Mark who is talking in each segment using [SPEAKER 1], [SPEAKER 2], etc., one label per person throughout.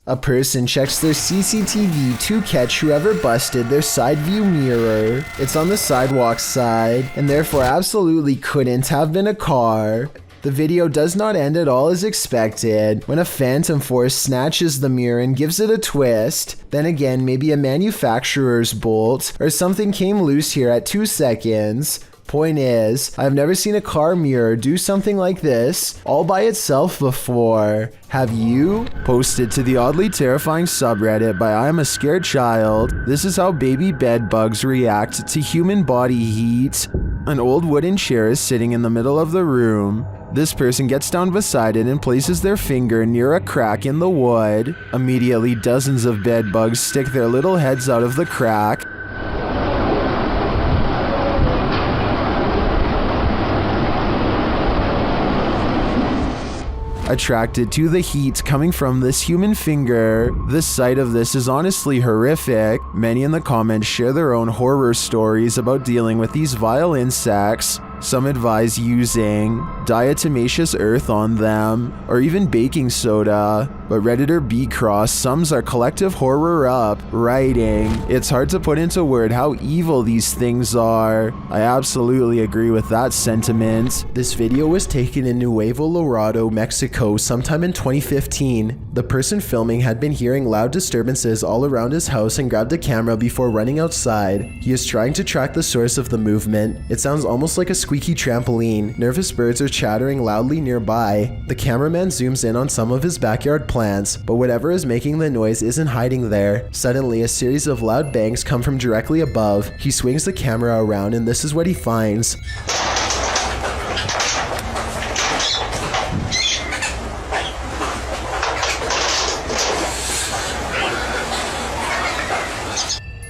[SPEAKER 1] A person checks their CCTV to catch whoever busted their side view mirror. It's on the sidewalk side, and therefore absolutely couldn't have been a car. The video does not end at all as expected when a phantom force snatches the mirror and gives it a twist. Then again, maybe a manufacturer's bolt or something came loose here at 2 seconds. Point is, I've never seen a car mirror do something like this all by itself before. Have you? Posted to the oddly terrifying subreddit by I Am a Scared Child, this is how baby bed bugs react to human body heat. An old wooden chair is sitting in the middle of the room. This person gets down beside it and places their finger near a crack in the wood. Immediately, dozens of bed bugs stick their little heads out of the crack. Attracted to the heat coming from this human finger. The sight of this is honestly horrific. Many in the comments share their own horror stories about dealing with these vile insects. Some advise using diatomaceous earth on them, or even baking soda. But Redditor B-Cross sums our collective horror up, writing, "It's hard to put into word how evil these things are." I absolutely agree with that sentiment. This video was taken in Nuevo Laredo, Mexico sometime in 2015. The person filming had been hearing loud disturbances all around his house and grabbed a camera before running outside. He is trying to track the source of the movement. It sounds almost like a squeaky trampoline. Nervous birds are chattering loudly nearby. The cameraman zooms in on some of his backyard plants, but whatever is making the noise isn't hiding there. Suddenly, a series of loud bangs come from directly above. He swings the camera around and this is what he finds.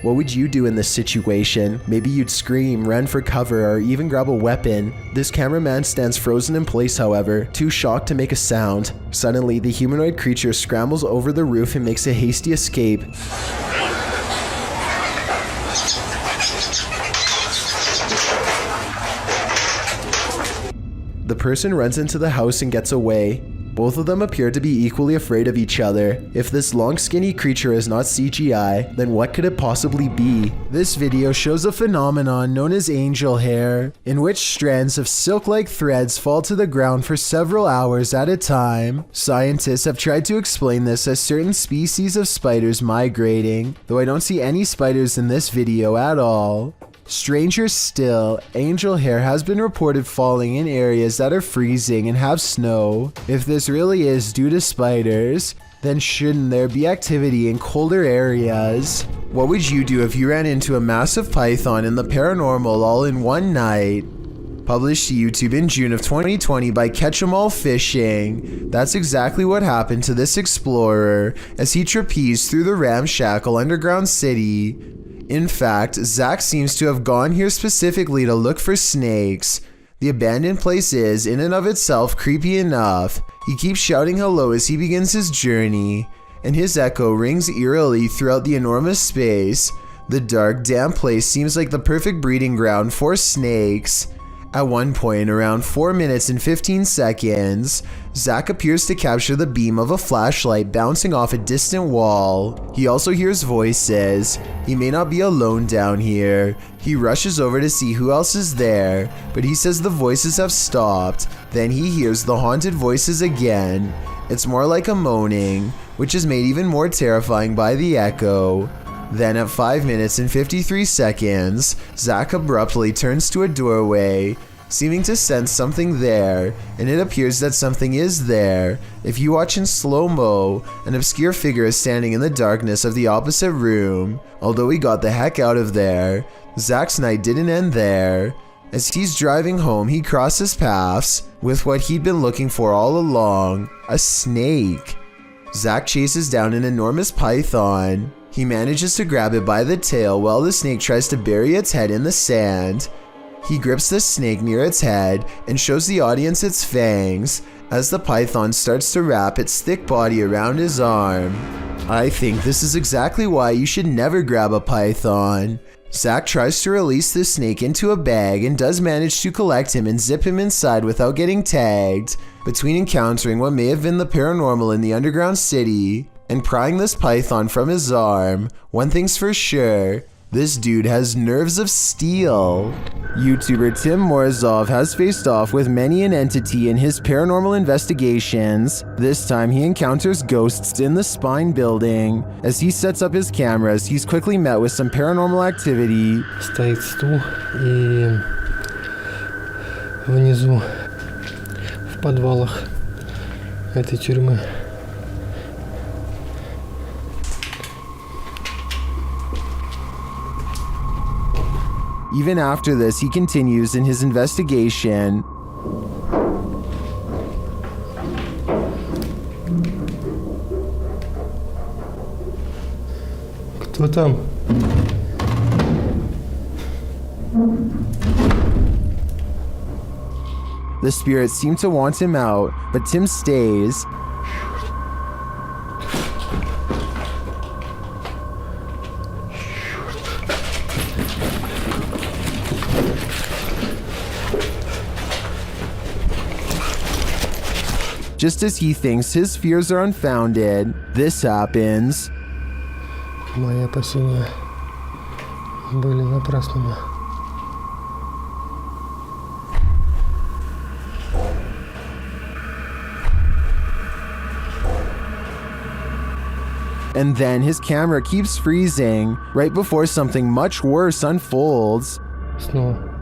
[SPEAKER 1] What would you do in this situation? Maybe you'd scream, run for cover, or even grab a weapon. This cameraman stands frozen in place, however, too shocked to make a sound. Suddenly, the humanoid creature scrambles over the roof and makes a hasty escape. The person runs into the house and gets away. Both of them appear to be equally afraid of each other. If this long skinny creature is not CGI, then what could it possibly be? This video shows a phenomenon known as angel hair, in which strands of silk-like threads fall to the ground for several hours at a time. Scientists have tried to explain this as certain species of spiders migrating, though I don't see any spiders in this video at all. Stranger still, angel hair has been reported falling in areas that are freezing and have snow. If this really is due to spiders, then shouldn't there be activity in colder areas? What would you do if you ran into a massive python in the paranormal all in one night? Published to YouTube in June of 2020 by Catch 'em All Fishing. That's exactly what happened to this explorer as he trapezed through the ramshackle underground city. In fact, Zach seems to have gone here specifically to look for snakes. The abandoned place is, in and of itself, creepy enough. He keeps shouting hello as he begins his journey, and his echo rings eerily throughout the enormous space. The dark, damp place seems like the perfect breeding ground for snakes. At one point, around 4 minutes and 15 seconds, Zach appears to capture the beam of a flashlight bouncing off a distant wall. He also hears voices. He may not be alone down here. He rushes over to see who else is there, but he says the voices have stopped. Then he hears the haunted voices again. It's more like a moaning, which is made even more terrifying by the echo. Then at 5 minutes and 53 seconds, Zach abruptly turns to a doorway, seeming to sense something there, and it appears that something is there. If you watch in slow-mo, an obscure figure is standing in the darkness of the opposite room. Although he got the heck out of there, Zach's night didn't end there. As he's driving home, he crosses paths with what he'd been looking for all along, a snake. Zach chases down an enormous python. He manages to grab it by the tail while the snake tries to bury its head in the sand. He grips the snake near its head and shows the audience its fangs as the python starts to wrap its thick body around his arm. I think this is exactly why you should never grab a python. Zach tries to release the snake into a bag and does manage to collect him and zip him inside without getting tagged. Between encountering what may have been the paranormal in the underground city, and prying this python from his arm. One thing's for sure, this dude has nerves of steel. YouTuber Tim Morozov has faced off with many an entity in his paranormal investigations. This time he encounters ghosts in the Spine building. As he sets up his cameras, he's quickly met with some paranormal activity.
[SPEAKER 2] Стоит стул, и внизу, в подвалах этой тюрьмы.
[SPEAKER 1] Even after this, he continues in his investigation.
[SPEAKER 2] Кто там?
[SPEAKER 1] The spirits seem to want him out, but Tim stays. Just as he thinks his fears are unfounded, this happens.
[SPEAKER 2] Мои опасения были напрасными.
[SPEAKER 1] And then his camera keeps freezing right before something much worse unfolds.
[SPEAKER 2] Снова.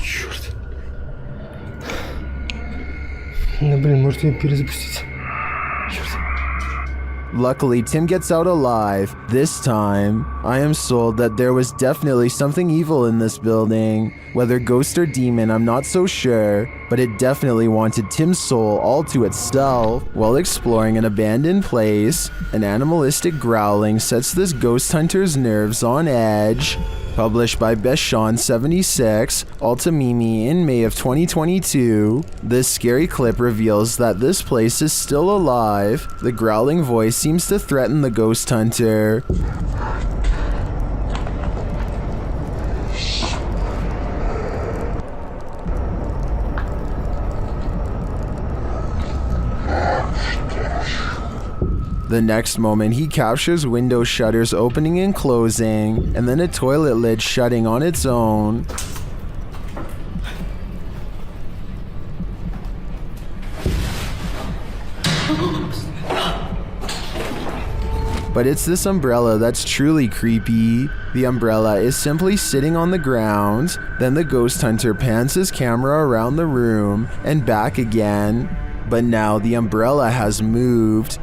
[SPEAKER 2] Черт. Да блин, может ее перезапустить? Черт.
[SPEAKER 1] Luckily, Tim gets out alive. This time, I am sold that there was definitely something evil in this building. Whether ghost or demon, I'm not so sure, but it definitely wanted Tim's soul all to itself. While exploring an abandoned place, an animalistic growling sets this ghost hunter's nerves on edge. Published by Beshan76, Altamimi in May of 2022, this scary clip reveals that this place is still alive. The growling voice seems to threaten the ghost hunter. The next moment, he captures window shutters opening and closing, and then a toilet lid shutting on its own. But it's this umbrella that's truly creepy. The umbrella is simply sitting on the ground, then the ghost hunter pans his camera around the room and back again. But now the umbrella has moved.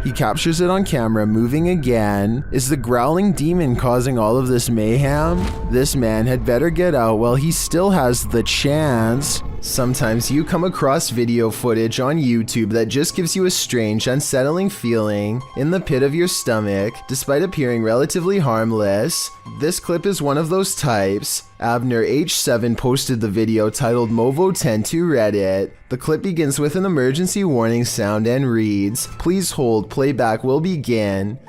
[SPEAKER 1] He captures it on camera moving again. Is the growling demon causing all of this mayhem? This man had better get out while he still has the chance. Sometimes you come across video footage on YouTube that just gives you a strange, unsettling feeling in the pit of your stomach, despite appearing relatively harmless. This clip is one of those types. Abner H7 posted the video titled Movo10 to Reddit. The clip begins with an emergency warning sound and reads, "Please hold, playback will begin."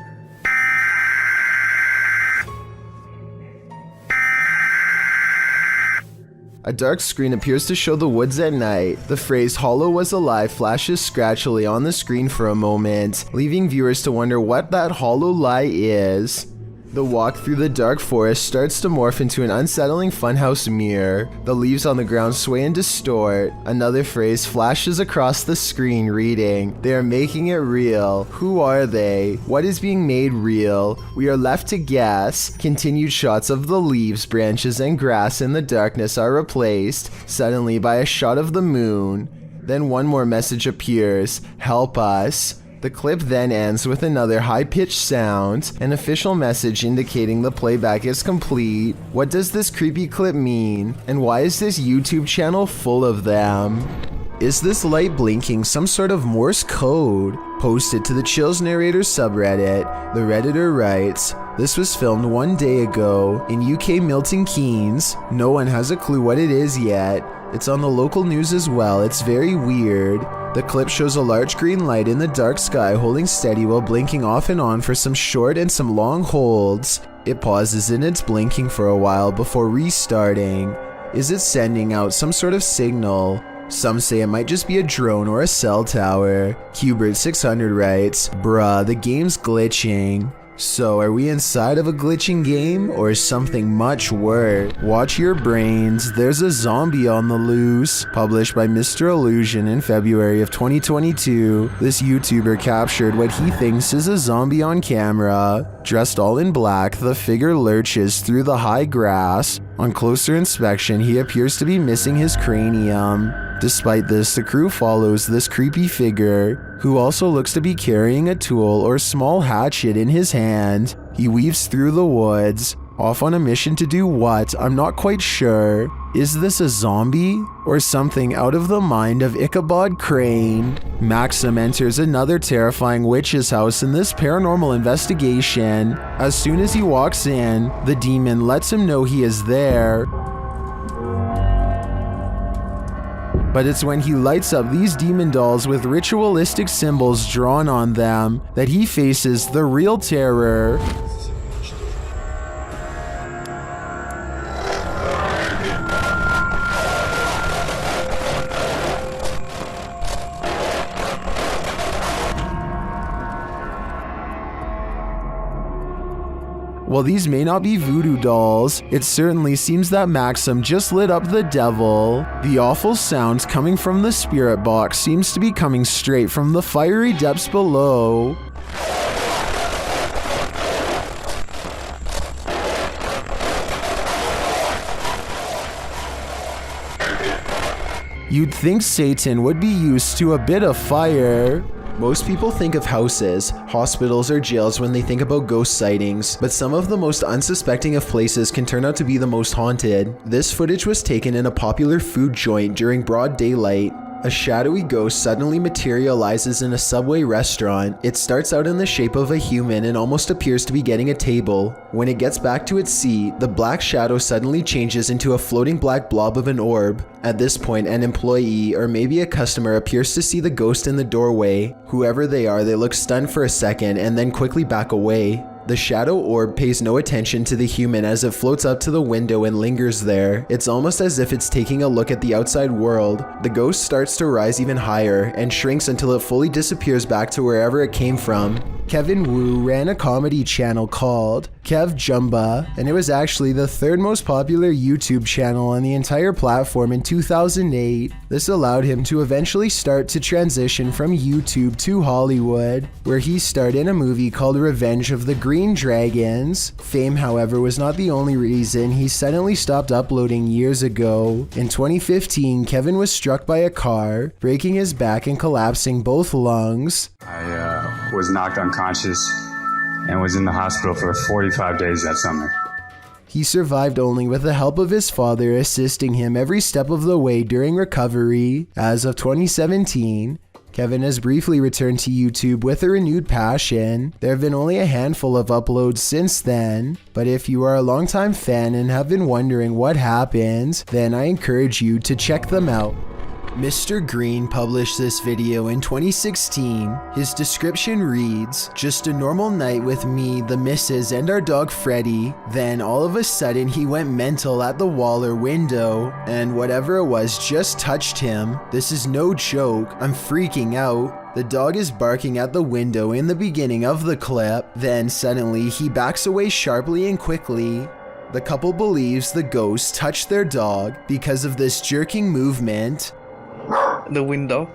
[SPEAKER 1] A dark screen appears to show the woods at night. The phrase "Hollow was alive" flashes scratchily on the screen for a moment, leaving viewers to wonder what that hollow lie is. The walk through the dark forest starts to morph into an unsettling funhouse mirror. The leaves on the ground sway and distort. Another phrase flashes across the screen reading, "They are making it real. Who are they? What is being made real? We are left to guess." Continued shots of the leaves, branches, and grass in the darkness are replaced, suddenly by a shot of the moon. Then one more message appears, "Help us." The clip then ends with another high-pitched sound, an official message indicating the playback is complete. What does this creepy clip mean? And why is this YouTube channel full of them? Is this light blinking some sort of Morse code? Posted to the Chills Narrator subreddit, the Redditor writes, "This was filmed 1 day ago in UK Milton Keynes. No one has a clue what it is yet. It's on the local news as well. It's very weird. The clip shows a large green light in the dark sky holding steady while blinking off and on for some short and some long holds. It pauses in its blinking for a while before restarting. Is it sending out some sort of signal? Some say it might just be a drone or a cell tower. Hubert600 writes, "Bruh, the game's glitching." So are we inside of a glitching game or something much worse? Watch your brains, there's a zombie on the loose. Published by Mr. Illusion in February of 2022, this YouTuber captured what he thinks is a zombie on camera. Dressed all in black, the figure lurches through the high grass. On closer inspection, he appears to be missing his cranium. Despite this, the crew follows this creepy figure, who also looks to be carrying a tool or small hatchet in his hand. He weaves through the woods, off on a mission to do what? I'm not quite sure. Is this a zombie? Or something out of the mind of Ichabod Crane? Maxim enters another terrifying witch's house in this paranormal investigation. As soon as he walks in, the demon lets him know he is there. But it's when he lights up these demon dolls with ritualistic symbols drawn on them that he faces the real terror. While these may not be voodoo dolls, it certainly seems that Maxim just lit up the devil. The awful sounds coming from the spirit box seems to be coming straight from the fiery depths below. You'd think Satan would be used to a bit of fire. Most people think of houses, hospitals, or jails when they think about ghost sightings, but some of the most unsuspecting of places can turn out to be the most haunted. This footage was taken in a popular food joint during broad daylight. A shadowy ghost suddenly materializes in a Subway restaurant. It starts out in the shape of a human and almost appears to be getting a table. When it gets back to its seat, the black shadow suddenly changes into a floating black blob of an orb. At this point, an employee or maybe a customer appears to see the ghost in the doorway. Whoever they are, they look stunned for a second and then quickly back away. The shadow orb pays no attention to the human as it floats up to the window and lingers there. It's almost as if it's taking a look at the outside world. The ghost starts to rise even higher and shrinks until it fully disappears back to wherever it came from. Kevin Wu ran a comedy channel called Kev Jumba, and it was actually the third most popular YouTube channel on the entire platform in 2008. This allowed him to eventually start to transition from YouTube to Hollywood, where he starred in a movie called Revenge of the Green Dragons. Fame, however, was not the only reason he suddenly stopped uploading years ago. In 2015, Kevin was struck by a car, breaking his back and collapsing both lungs.
[SPEAKER 3] I was knocked unconscious and was in the hospital for 45 days that summer.
[SPEAKER 1] He survived only with the help of his father assisting him every step of the way during recovery. As of 2017, Kevin has briefly returned to YouTube with a renewed passion. There have been only a handful of uploads since then, but if you are a longtime fan and have been wondering what happened, then I encourage you to check them out. Mr. Green published this video in 2016. His description reads, "Just a normal night with me, the missus, and our dog Freddy. Then all of a sudden he went mental at the wall or window, and whatever it was just touched him. This is no joke, I'm freaking out. The dog is barking at the window in the beginning of the clip, then suddenly he backs away sharply and quickly. The couple believes the ghost touched their dog because of this jerking movement."
[SPEAKER 4] The window.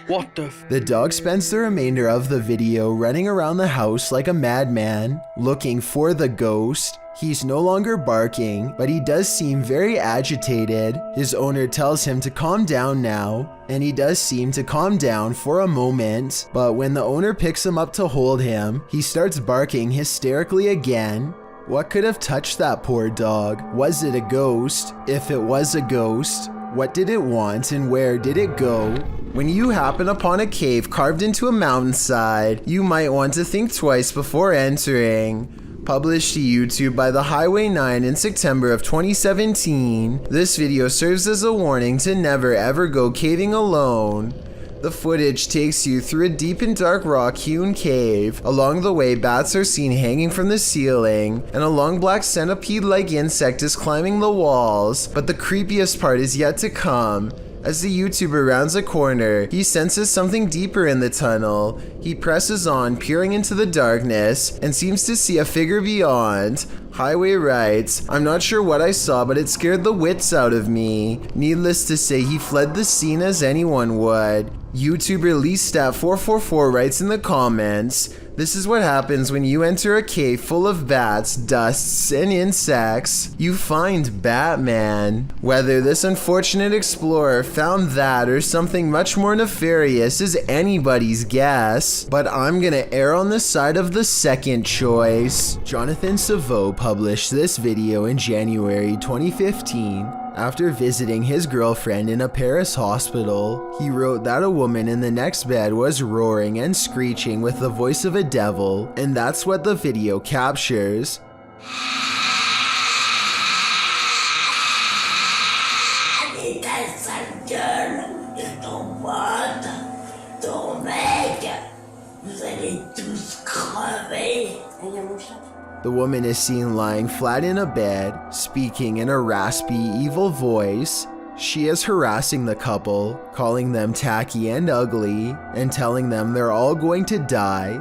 [SPEAKER 4] What the
[SPEAKER 1] The dog spends the remainder of the video running around the house like a madman, looking for the ghost. He's no longer barking, but he does seem very agitated. His owner tells him to calm down now, and he does seem to calm down for a moment. But when the owner picks him up to hold him, he starts barking hysterically again. What could have touched that poor dog? Was it a ghost? If it was a ghost, what did it want and where did it go? When you happen upon a cave carved into a mountainside, you might want to think twice before entering. Published to YouTube by the Highway 9 in September of 2017, this video serves as a warning to never ever go caving alone. The footage takes you through a deep and dark rock-hewn cave. Along the way, bats are seen hanging from the ceiling, and a long black centipede-like insect is climbing the walls. But the creepiest part is yet to come. As the YouTuber rounds a corner, he senses something deeper in the tunnel. He presses on, peering into the darkness, and seems to see a figure beyond. Highway writes, "I'm not sure what I saw, but it scared the wits out of me." Needless to say, he fled the scene as anyone would. YouTuber LeeStat444 writes in the comments, "This is what happens when you enter a cave full of bats, dusts, and insects. You find Batman." Whether this unfortunate explorer found that or something much more nefarious is anybody's guess, but I'm gonna err on the side of the second choice. Jonathan Savo published this video in January 2015. After visiting his girlfriend in a Paris hospital, he wrote that a woman in the next bed was roaring and screeching with the voice of a devil, and that's what the video captures. The woman is seen lying flat in a bed, speaking in a raspy, evil voice. She is harassing the couple, calling them tacky and ugly, and telling them they're all going to die.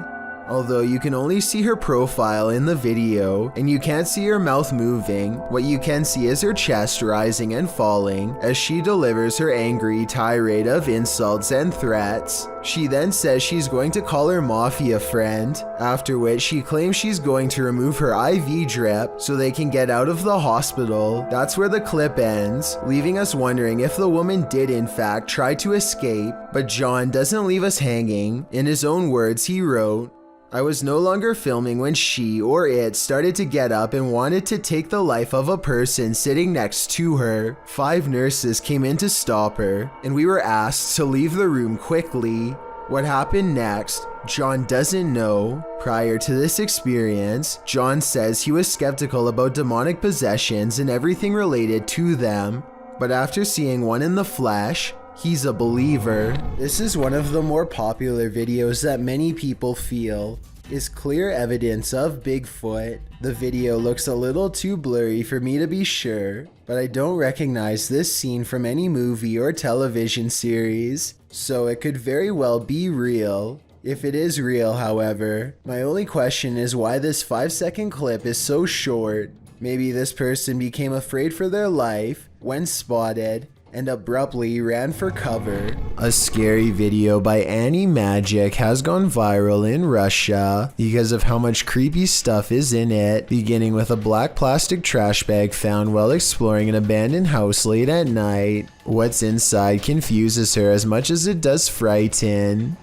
[SPEAKER 1] Although you can only see her profile in the video, and you can't see her mouth moving, what you can see is her chest rising and falling as she delivers her angry tirade of insults and threats. She then says she's going to call her mafia friend, after which she claims she's going to remove her IV drip so they can get out of the hospital. That's where the clip ends, leaving us wondering if the woman did in fact try to escape, but John doesn't leave us hanging. In his own words, he wrote, "I was no longer filming when she or it started to get up and wanted to take the life of a person sitting next to her. 5 nurses came in to stop her, and we were asked to leave the room quickly. What happened next, John doesn't know. Prior to this experience, John says he was skeptical about demonic possessions and everything related to them, but after seeing one in the flesh, he's a believer." This is one of the more popular videos that many people feel is clear evidence of Bigfoot. The video looks a little too blurry for me to be sure, but I don't recognize this scene from any movie or television series, so it could very well be real. If it is real, however, my only question is why this 5-second clip is so short. Maybe this person became afraid for their life when spotted and abruptly ran for cover. A scary video by Annie Magic has gone viral in Russia because of how much creepy stuff is in it, beginning with a black plastic trash bag found while exploring an abandoned house late at night. What's inside confuses her as much as it does frighten.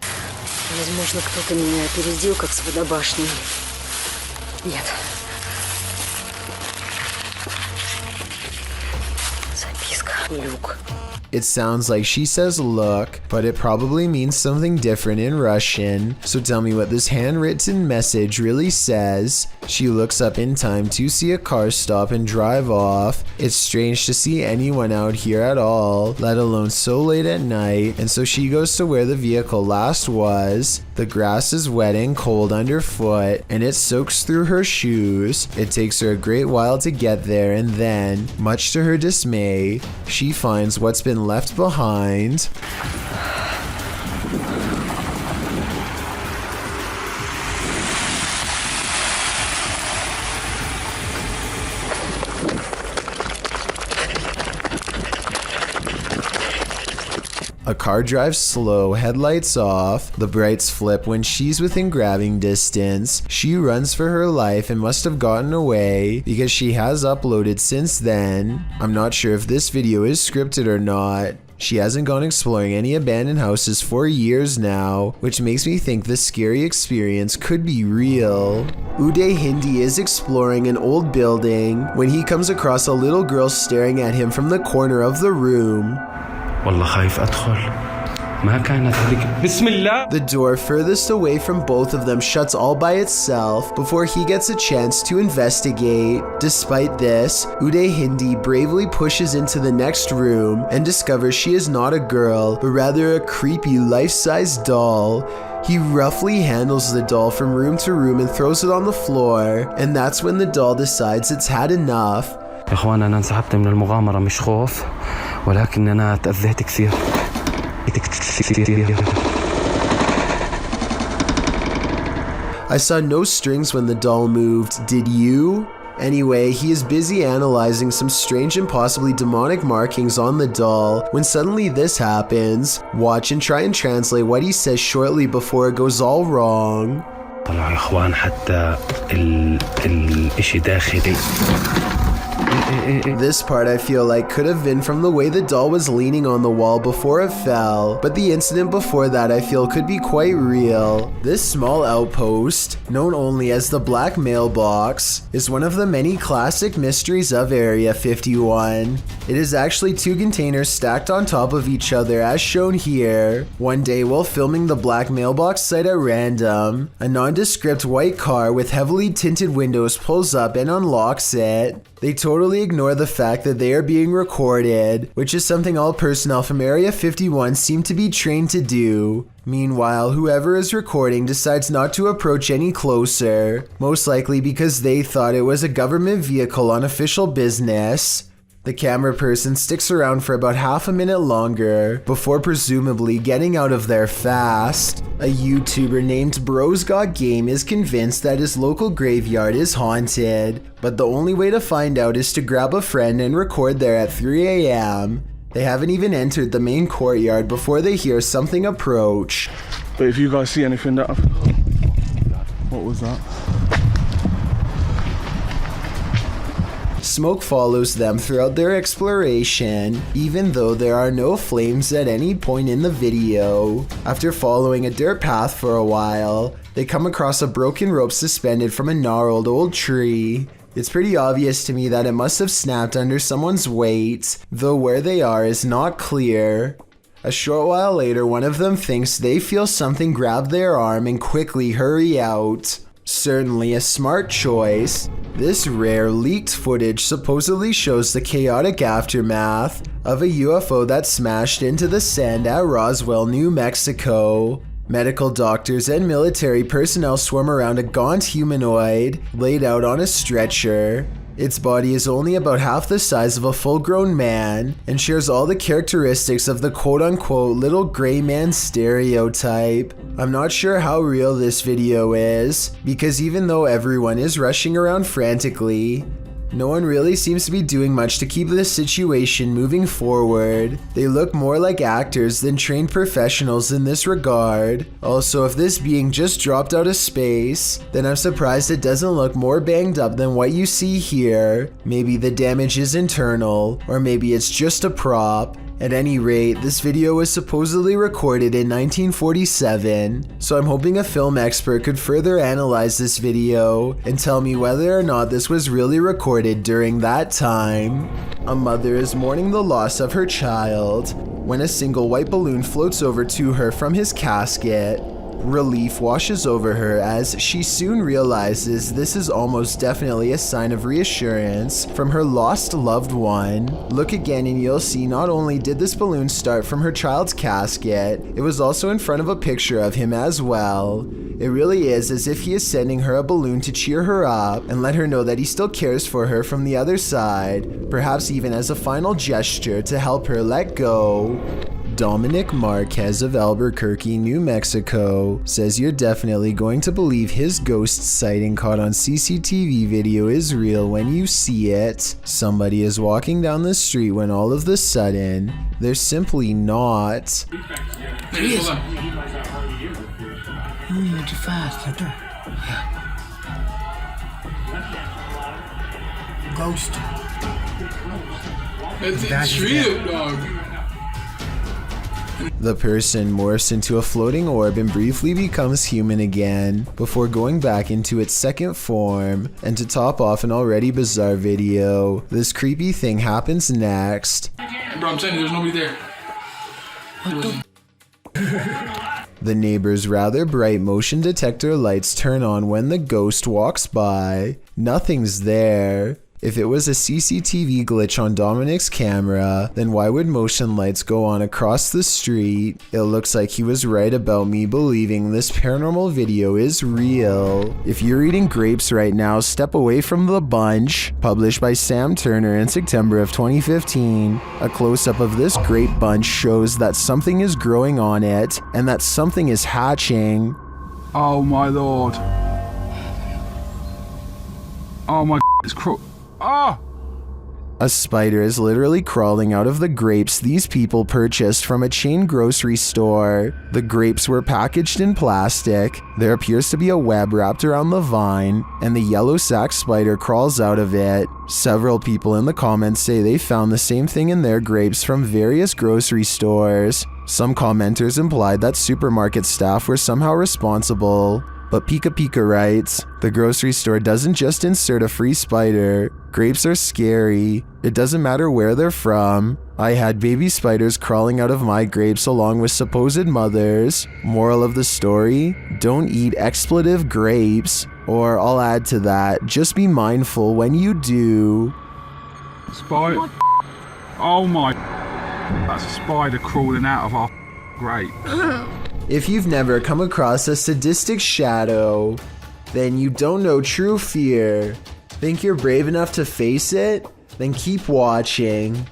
[SPEAKER 5] Возможно, кто-то меня опередил, как с водобашней. Нет. Записка. Люк.
[SPEAKER 1] It sounds like she says look, but it probably means something different in Russian, so tell me what this handwritten message really says. She looks up in time to see a car stop and drive off. It's strange to see anyone out here at all, let alone so late at night, and so she goes to where the vehicle last was. The grass is wet and cold underfoot, and it soaks through her shoes. It takes her a great while to get there, and then, much to her dismay, she finds what's been left behind. A car drives slow, headlights off. The brights flip when she's within grabbing distance. She runs for her life and must have gotten away because she has uploaded since then. I'm not sure if this video is scripted or not. She hasn't gone exploring any abandoned houses for years now, which makes me think this scary experience could be real. Uday Hindi is exploring an old building when he comes across a little girl staring at him from the corner of the room.
[SPEAKER 6] والله خايف أدخل ما كانت هذيك بسم الله.
[SPEAKER 1] The door furthest away from both of them shuts all by itself before he gets a chance to investigate. Despite this, Uday Hindi bravely pushes into the next room and discovers she is not a girl, but rather a creepy life-size doll. He roughly handles the doll from room to room and throws it on the floor, and that's when the doll decides it's had enough.
[SPEAKER 6] يا اخوان انا انسحبت من المغامرة مش خوف ولكن انا تأذيت كثير.
[SPEAKER 1] I saw no strings when the doll moved, did you? Anyway, he is busy analyzing some strange and possibly demonic markings on the doll when suddenly this happens. Watch and try and translate what he says shortly before it goes all wrong.
[SPEAKER 6] طلعوا يا اخوان حتى الاشي داخلي.
[SPEAKER 1] This part I feel like could have been from the way the doll was leaning on the wall before it fell, but the incident before that I feel could be quite real. This small outpost, known only as the Black Mailbox, is one of the many classic mysteries of Area 51. It is actually two containers stacked on top of each other as shown here. One day while filming the Black Mailbox site at random, a nondescript white car with heavily tinted windows pulls up and unlocks it. They totally ignore the fact that they are being recorded, which is something all personnel from Area 51 seem to be trained to do. Meanwhile, whoever is recording decides not to approach any closer, most likely because they thought it was a government vehicle on official business. The camera person sticks around for about half a minute longer before presumably getting out of there fast. A YouTuber named Bros Got Game is convinced that his local graveyard is haunted, but the only way to find out is to grab a friend and record there at 3 a.m. They haven't even entered the main courtyard before they hear something approach.
[SPEAKER 7] But if you guys see anything that... What was that?
[SPEAKER 1] Smoke follows them throughout their exploration, even though there are no flames at any point in the video. After following a dirt path for a while, they come across a broken rope suspended from a gnarled old tree. It's pretty obvious to me that it must have snapped under someone's weight, though where they are is not clear. A short while later, one of them thinks they feel something grab their arm and quickly hurry out. Certainly a smart choice. This rare leaked footage supposedly shows the chaotic aftermath of a UFO that smashed into the sand at Roswell, New Mexico. Medical doctors and military personnel swarm around a gaunt humanoid laid out on a stretcher. Its body is only about half the size of a full-grown man and shares all the characteristics of the quote-unquote little gray man stereotype. I'm not sure how real this video is, because even though everyone is rushing around frantically, no one really seems to be doing much to keep this situation moving forward. They look more like actors than trained professionals in this regard. Also, if this being just dropped out of space, then I'm surprised it doesn't look more banged up than what you see here. Maybe the damage is internal, or maybe it's just a prop. At any rate, this video was supposedly recorded in 1947, so I'm hoping a film expert could further analyze this video and tell me whether or not this was really recorded during that time. A mother is mourning the loss of her child when a single white balloon floats over to her from his casket. Relief washes over her as she soon realizes this is almost definitely a sign of reassurance from her lost loved one. Look again and you'll see not only did this balloon start from her child's casket, it was also in front of a picture of him as well. It really is as if he is sending her a balloon to cheer her up and let her know that he still cares for her from the other side, perhaps even as a final gesture to help her let go. Dominic Marquez of Albuquerque, New Mexico says you're definitely going to believe his ghost sighting caught on CCTV video is real when you see it. Somebody is walking down the street when all of a sudden, they're simply not.
[SPEAKER 2] Ghost.
[SPEAKER 8] It's real, dog.
[SPEAKER 1] The person morphs into a floating orb and briefly becomes human again, before going back into its second form. And to top off an already bizarre video, this creepy thing happens next.
[SPEAKER 8] Bro, I'm telling you, there's nobody there.
[SPEAKER 1] The neighbor's rather bright motion detector lights turn on when the ghost walks by. Nothing's there. If it was a CCTV glitch on Dominic's camera, then why would motion lights go on across the street? It looks like he was right about me believing this paranormal video is real. If you're eating grapes right now, step away from the bunch. Published by Sam Turner in September of 2015. A close-up of this grape bunch shows that something is growing on it, and that something is hatching.
[SPEAKER 7] Oh my lord. Oh my, it's cruel. Ah!
[SPEAKER 1] A spider is literally crawling out of the grapes these people purchased from a chain grocery store. The grapes were packaged in plastic. There appears to be a web wrapped around the vine, and the yellow sac spider crawls out of it. Several people in the comments say they found the same thing in their grapes from various grocery stores. Some commenters implied that supermarket staff were somehow responsible. But Pika Pika writes, the grocery store doesn't just insert a free spider. Grapes are scary. It doesn't matter where they're from. I had baby spiders crawling out of my grapes along with supposed mothers. Moral of the story, don't eat expletive grapes. Or I'll add to that, just be mindful when you do.
[SPEAKER 7] Spider. Oh my. That's a spider crawling out of our grape.
[SPEAKER 1] If you've never come across a sadistic shadow, then you don't know true fear. Think you're brave enough to face it? Then keep watching.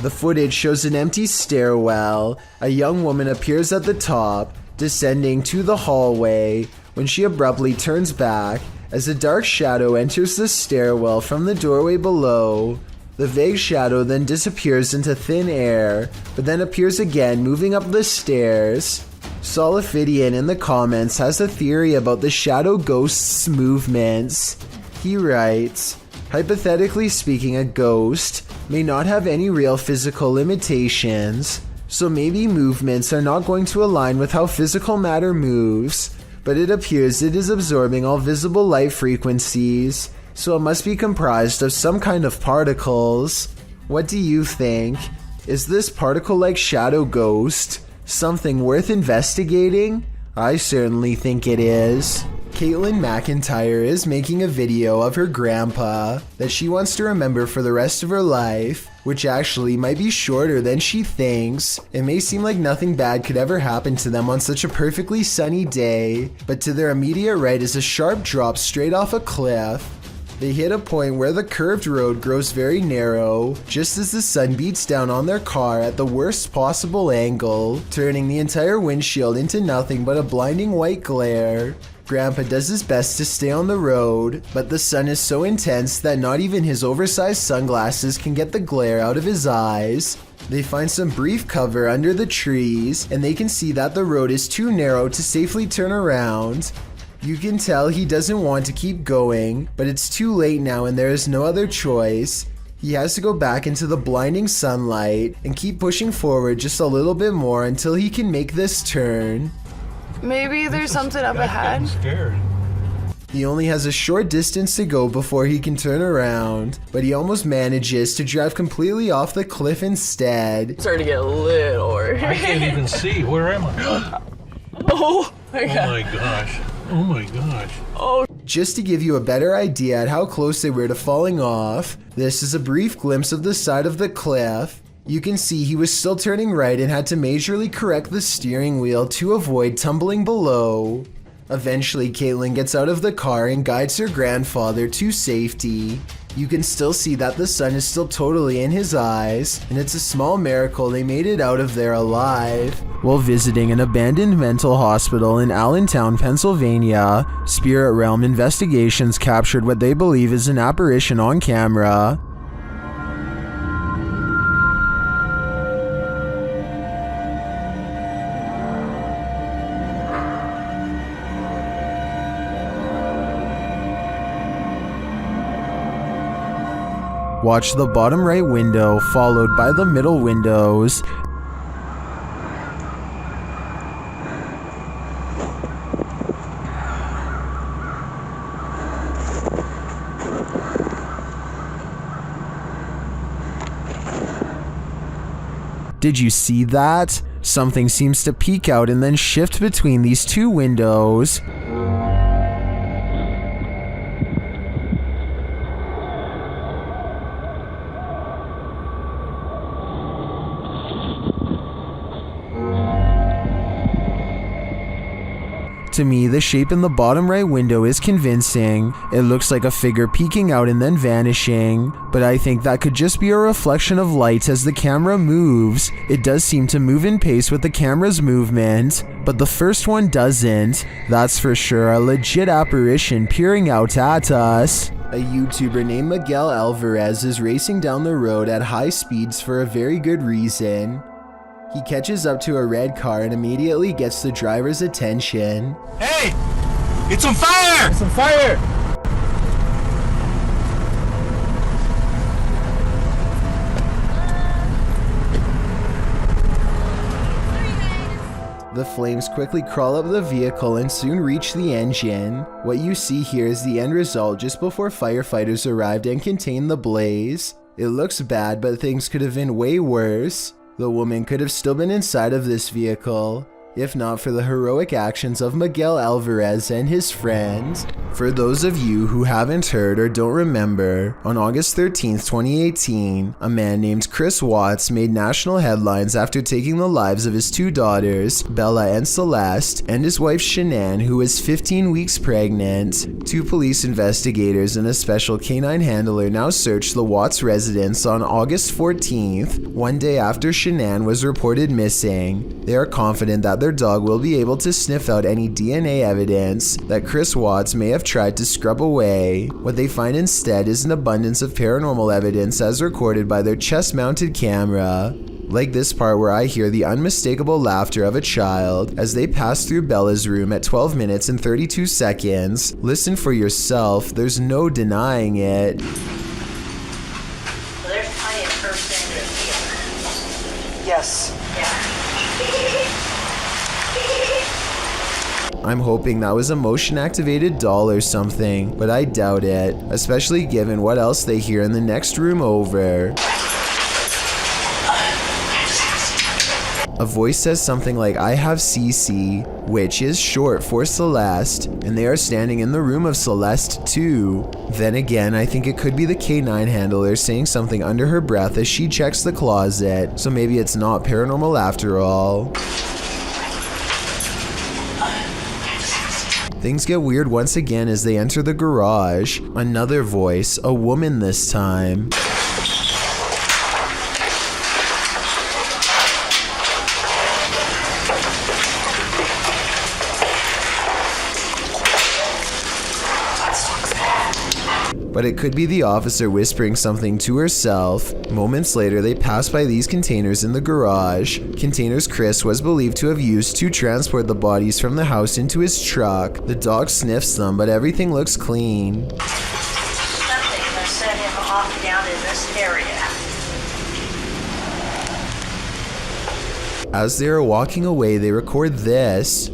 [SPEAKER 1] The footage shows an empty stairwell. A young woman appears at the top, descending to the hallway, when she abruptly turns back as a dark shadow enters the stairwell from the doorway below. The vague shadow then disappears into thin air, but then appears again moving up the stairs. Solifidian in the comments has a theory about the shadow ghost's movements. He writes, hypothetically speaking, a ghost may not have any real physical limitations, so maybe movements are not going to align with how physical matter moves, but it appears it is absorbing all visible light frequencies, so it must be comprised of some kind of particles. What do you think? Is this particle-like shadow ghost something worth investigating? I certainly think it is. Caitlin McIntyre is making a video of her grandpa that she wants to remember for the rest of her life, which actually might be shorter than she thinks. It may seem like nothing bad could ever happen to them on such a perfectly sunny day, but to their immediate right is a sharp drop straight off a cliff. They hit a point where the curved road grows very narrow, just as the sun beats down on their car at the worst possible angle, turning the entire windshield into nothing but a blinding white glare. Grandpa does his best to stay on the road, but the sun is so intense that not even his oversized sunglasses can get the glare out of his eyes. They find some brief cover under the trees, and they can see that the road is too narrow to safely turn around. You can tell he doesn't want to keep going, but it's too late now and there is no other choice. He has to go back into the blinding sunlight and keep pushing forward just a little bit more until he can make this turn.
[SPEAKER 9] Maybe there's something up ahead.
[SPEAKER 8] I'm scared.
[SPEAKER 1] He only has a short distance to go before he can turn around, but he almost manages to drive completely off the cliff instead.
[SPEAKER 9] It's starting to get a little worried.
[SPEAKER 8] I can't even see. Where am I?
[SPEAKER 9] Oh my god.
[SPEAKER 8] Oh my gosh. Oh my gosh.
[SPEAKER 9] Oh.
[SPEAKER 1] Just to give you a better idea at how close they were to falling off, this is a brief glimpse of the side of the cliff. You can see he was still turning right and had to majorly correct the steering wheel to avoid tumbling below. Eventually, Caitlin gets out of the car and guides her grandfather to safety. You can still see that the sun is still totally in his eyes, and it's a small miracle they made it out of there alive. While visiting an abandoned mental hospital in Allentown, Pennsylvania, Spirit Realm Investigations captured what they believe is an apparition on camera. Watch the bottom right window followed by the middle windows. Did you see that? Something seems to peek out and then shift between these two windows. To me, the shape in the bottom right window is convincing. It looks like a figure peeking out and then vanishing, but I think that could just be a reflection of light as the camera moves. It does seem to move in pace with the camera's movement, but the first one doesn't. That's for sure a legit apparition peering out at us. A YouTuber named Miguel Alvarez is racing down the road at high speeds for a very good reason. He catches up to a red car and immediately gets the driver's attention.
[SPEAKER 10] Hey! It's on fire!
[SPEAKER 2] It's on fire!
[SPEAKER 1] The flames quickly crawl up the vehicle and soon reach the engine. What you see here is the end result just before firefighters arrived and contained the blaze. It looks bad, but things could have been way worse. The woman could have still been inside of this vehicle, if not for the heroic actions of Miguel Alvarez and his friends. For those of you who haven't heard or don't remember, on August 13th, 2018, a man named Chris Watts made national headlines after taking the lives of his two daughters, Bella and Celeste, and his wife Shanann, who was 15 weeks pregnant. Two police investigators and a special canine handler now search the Watts residence on August 14th, one day after Shanann was reported missing. They are confident that their dog will be able to sniff out any DNA evidence that Chris Watts may have tried to scrub away. What they find instead is an abundance of paranormal evidence as recorded by their chest-mounted camera. Like this part where I hear the unmistakable laughter of a child as they pass through Bella's room at 12 minutes and 32 seconds. Listen for yourself, there's no denying it.
[SPEAKER 5] There's plenty of person in here. Yes.
[SPEAKER 1] I'm hoping that was a motion-activated doll or something, but I doubt it, especially given what else they hear in the next room over. A voice says something like, "I have CC," which is short for Celeste, and they are standing in the room of Celeste too. Then again, I think it could be the canine handler saying something under her breath as she checks the closet, so maybe it's not paranormal after all. Things get weird once again as they enter the garage. Another voice, a woman this time. But it could be the officer whispering something to herself. Moments later, they pass by these containers in the garage. Containers Chris was believed to have used to transport the bodies from the house into his truck. The dog sniffs them, but everything looks clean.
[SPEAKER 5] Something that set him off down in this area.
[SPEAKER 1] As they are walking away, they record this.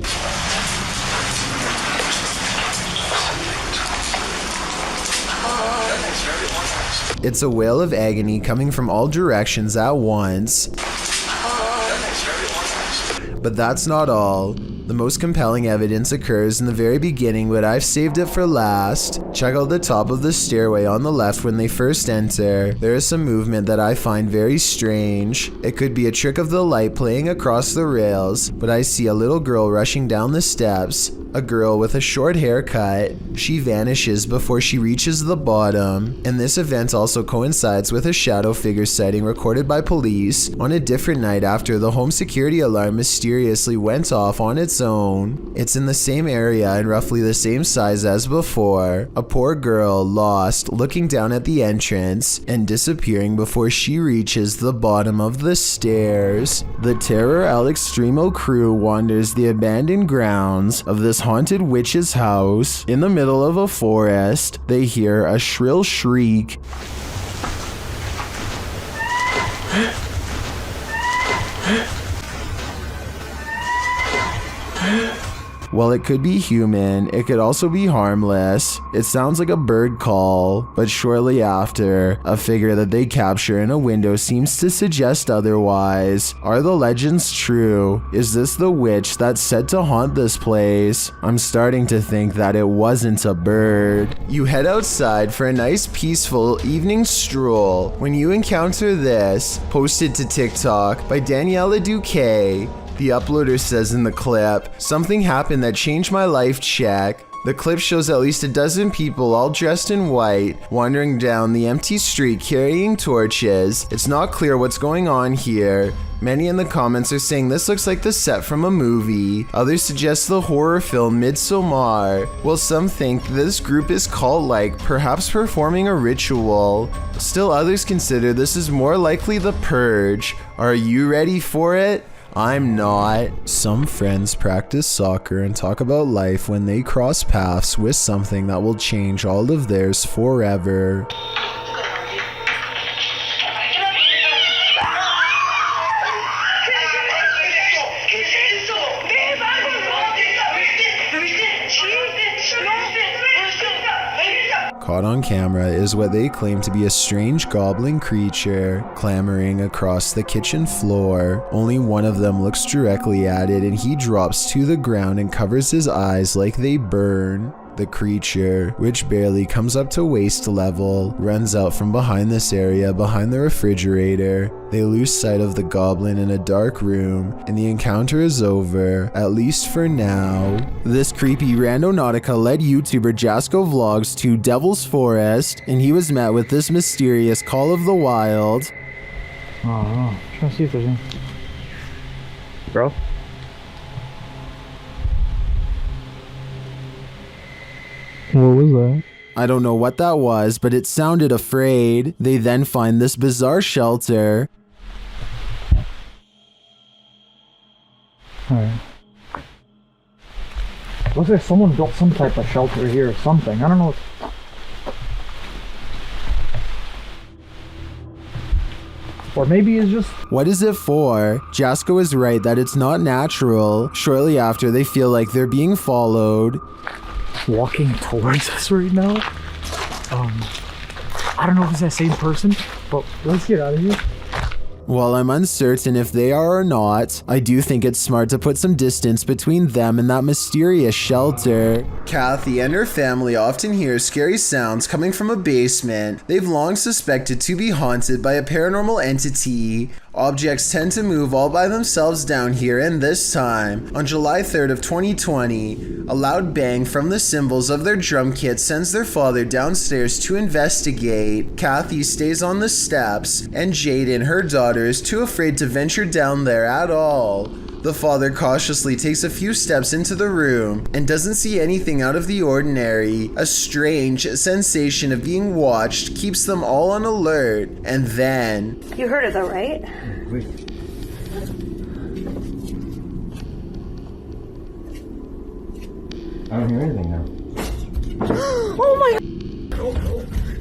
[SPEAKER 1] It's a wail of agony coming from all directions at once. But that's not all. The most compelling evidence occurs in the very beginning, but I've saved it for last. Check out the top of the stairway on the left when they first enter. There is some movement that I find very strange. It could be a trick of the light playing across the rails, but I see a little girl rushing down the steps. A girl with a short haircut. She vanishes before she reaches the bottom, and this event also coincides with a shadow figure sighting recorded by police on a different night after the home security alarm mysteriously went off on its own. It's in the same area and roughly the same size as before. A poor girl lost, looking down at the entrance and disappearing before she reaches the bottom of the stairs. The Terror al Extremo crew wanders the abandoned grounds of this haunted witch's house. In the middle of a forest, they hear a shrill shriek. While it could be human, it could also be harmless. It sounds like a bird call, but shortly after, a figure that they capture in a window seems to suggest otherwise. Are the legends true? Is this the witch that's said to haunt this place? I'm starting to think that it wasn't a bird. You head outside for a nice peaceful evening stroll when you encounter this, posted to TikTok by Daniela Duque. The uploader says in the clip, "Something happened that changed my life, check." The clip shows at least a dozen people all dressed in white wandering down the empty street carrying torches. It's not clear what's going on here. Many in the comments are saying this looks like the set from a movie. Others suggest the horror film Midsommar. While some think this group is cult-like, perhaps performing a ritual. Still others consider this is more likely the Purge. Are you ready for it? I'm not. Some friends practice soccer and talk about life when they cross paths with something that will change all of theirs forever. Caught on camera is what they claim to be a strange goblin creature clambering across the kitchen floor. Only one of them looks directly at it and he drops to the ground and covers his eyes like they burn. The creature, which barely comes up to waist level, runs out from behind this area behind the refrigerator. They lose sight of the goblin in a dark room, and the encounter is over, at least for now. This creepy Randonautica led YouTuber Jasko Vlogs to Devil's Forest, and he was met with this mysterious Call of the Wild.
[SPEAKER 2] Oh, trying to see if there's any. Bro? What was that?
[SPEAKER 1] I don't know what that was, but it sounded afraid. They then find this bizarre shelter.
[SPEAKER 2] Alright. Looks like someone built some type of shelter here or something. I don't know. Or maybe it's just...
[SPEAKER 1] What is it for? Jasko is right that it's not natural. Shortly after, they feel like they're being followed.
[SPEAKER 2] Walking towards us right now. I don't know if it's that same person, but let's get out of here.
[SPEAKER 1] While I'm uncertain if they are or not, I do think it's smart to put some distance between them and that mysterious shelter. Kathy and her family often hear scary sounds coming from a basement they've long suspected to be haunted by a paranormal entity. Objects tend to move all by themselves down here, and this time, on July 3rd of 2020, a loud bang from the cymbals of their drum kit sends their father downstairs to investigate. Kathy stays on the steps, and Jaden, her daughter, is too afraid to venture down there at all. The father cautiously takes a few steps into the room and doesn't see anything out of the ordinary. A strange sensation of being watched keeps them all on alert, and then...
[SPEAKER 5] You heard it though, right?
[SPEAKER 2] Wait. I don't hear anything now.
[SPEAKER 5] Oh my...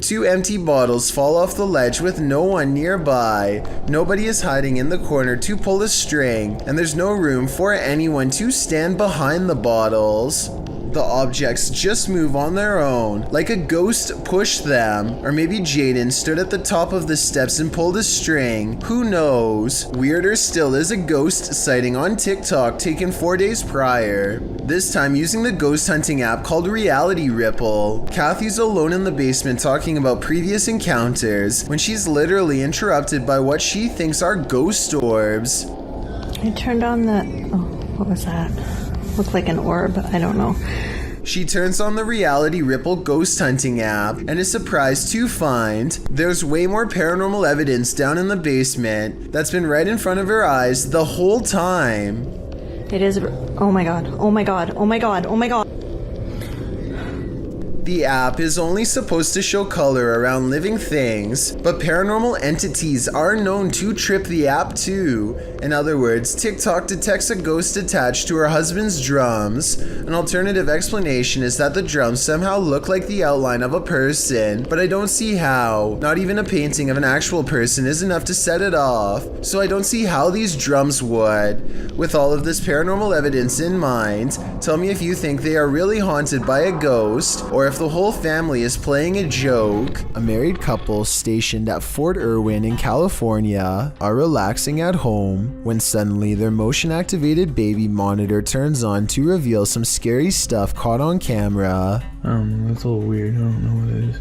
[SPEAKER 1] Two empty bottles fall off the ledge with no one nearby. Nobody is hiding in the corner to pull a string, and there's no room for anyone to stand behind the bottles. The objects just move on their own, like a ghost pushed them, or maybe Jaden stood at the top of the steps and pulled a string. Who knows? Weirder still is a ghost sighting on TikTok taken 4 days prior. This time using the ghost hunting app called Reality Ripple. Kathy's alone in the basement talking about previous encounters when she's literally interrupted by what she thinks are ghost orbs.
[SPEAKER 5] I turned on the... Oh, what was that? Looked like an orb. I don't know.
[SPEAKER 1] She turns on the Reality Ripple ghost hunting app and is surprised to find there's way more paranormal evidence down in the basement that's been right in front of her eyes the whole time.
[SPEAKER 5] It is... Oh my god. Oh my god. Oh my god. Oh my god.
[SPEAKER 1] The app is only supposed to show color around living things, but paranormal entities are known to trip the app too. In other words, TikTok detects a ghost attached to her husband's drums. An alternative explanation is that the drums somehow look like the outline of a person, but I don't see how. Not even a painting of an actual person is enough to set it off, so I don't see how these drums would. With all of this paranormal evidence in mind, tell me if you think they are really haunted by a ghost, or if the whole family is playing a joke. A married couple stationed at Fort Irwin in California are relaxing at home when suddenly their motion-activated baby monitor turns on to reveal some scary stuff caught on camera.
[SPEAKER 2] That's a little weird. I don't know what it is.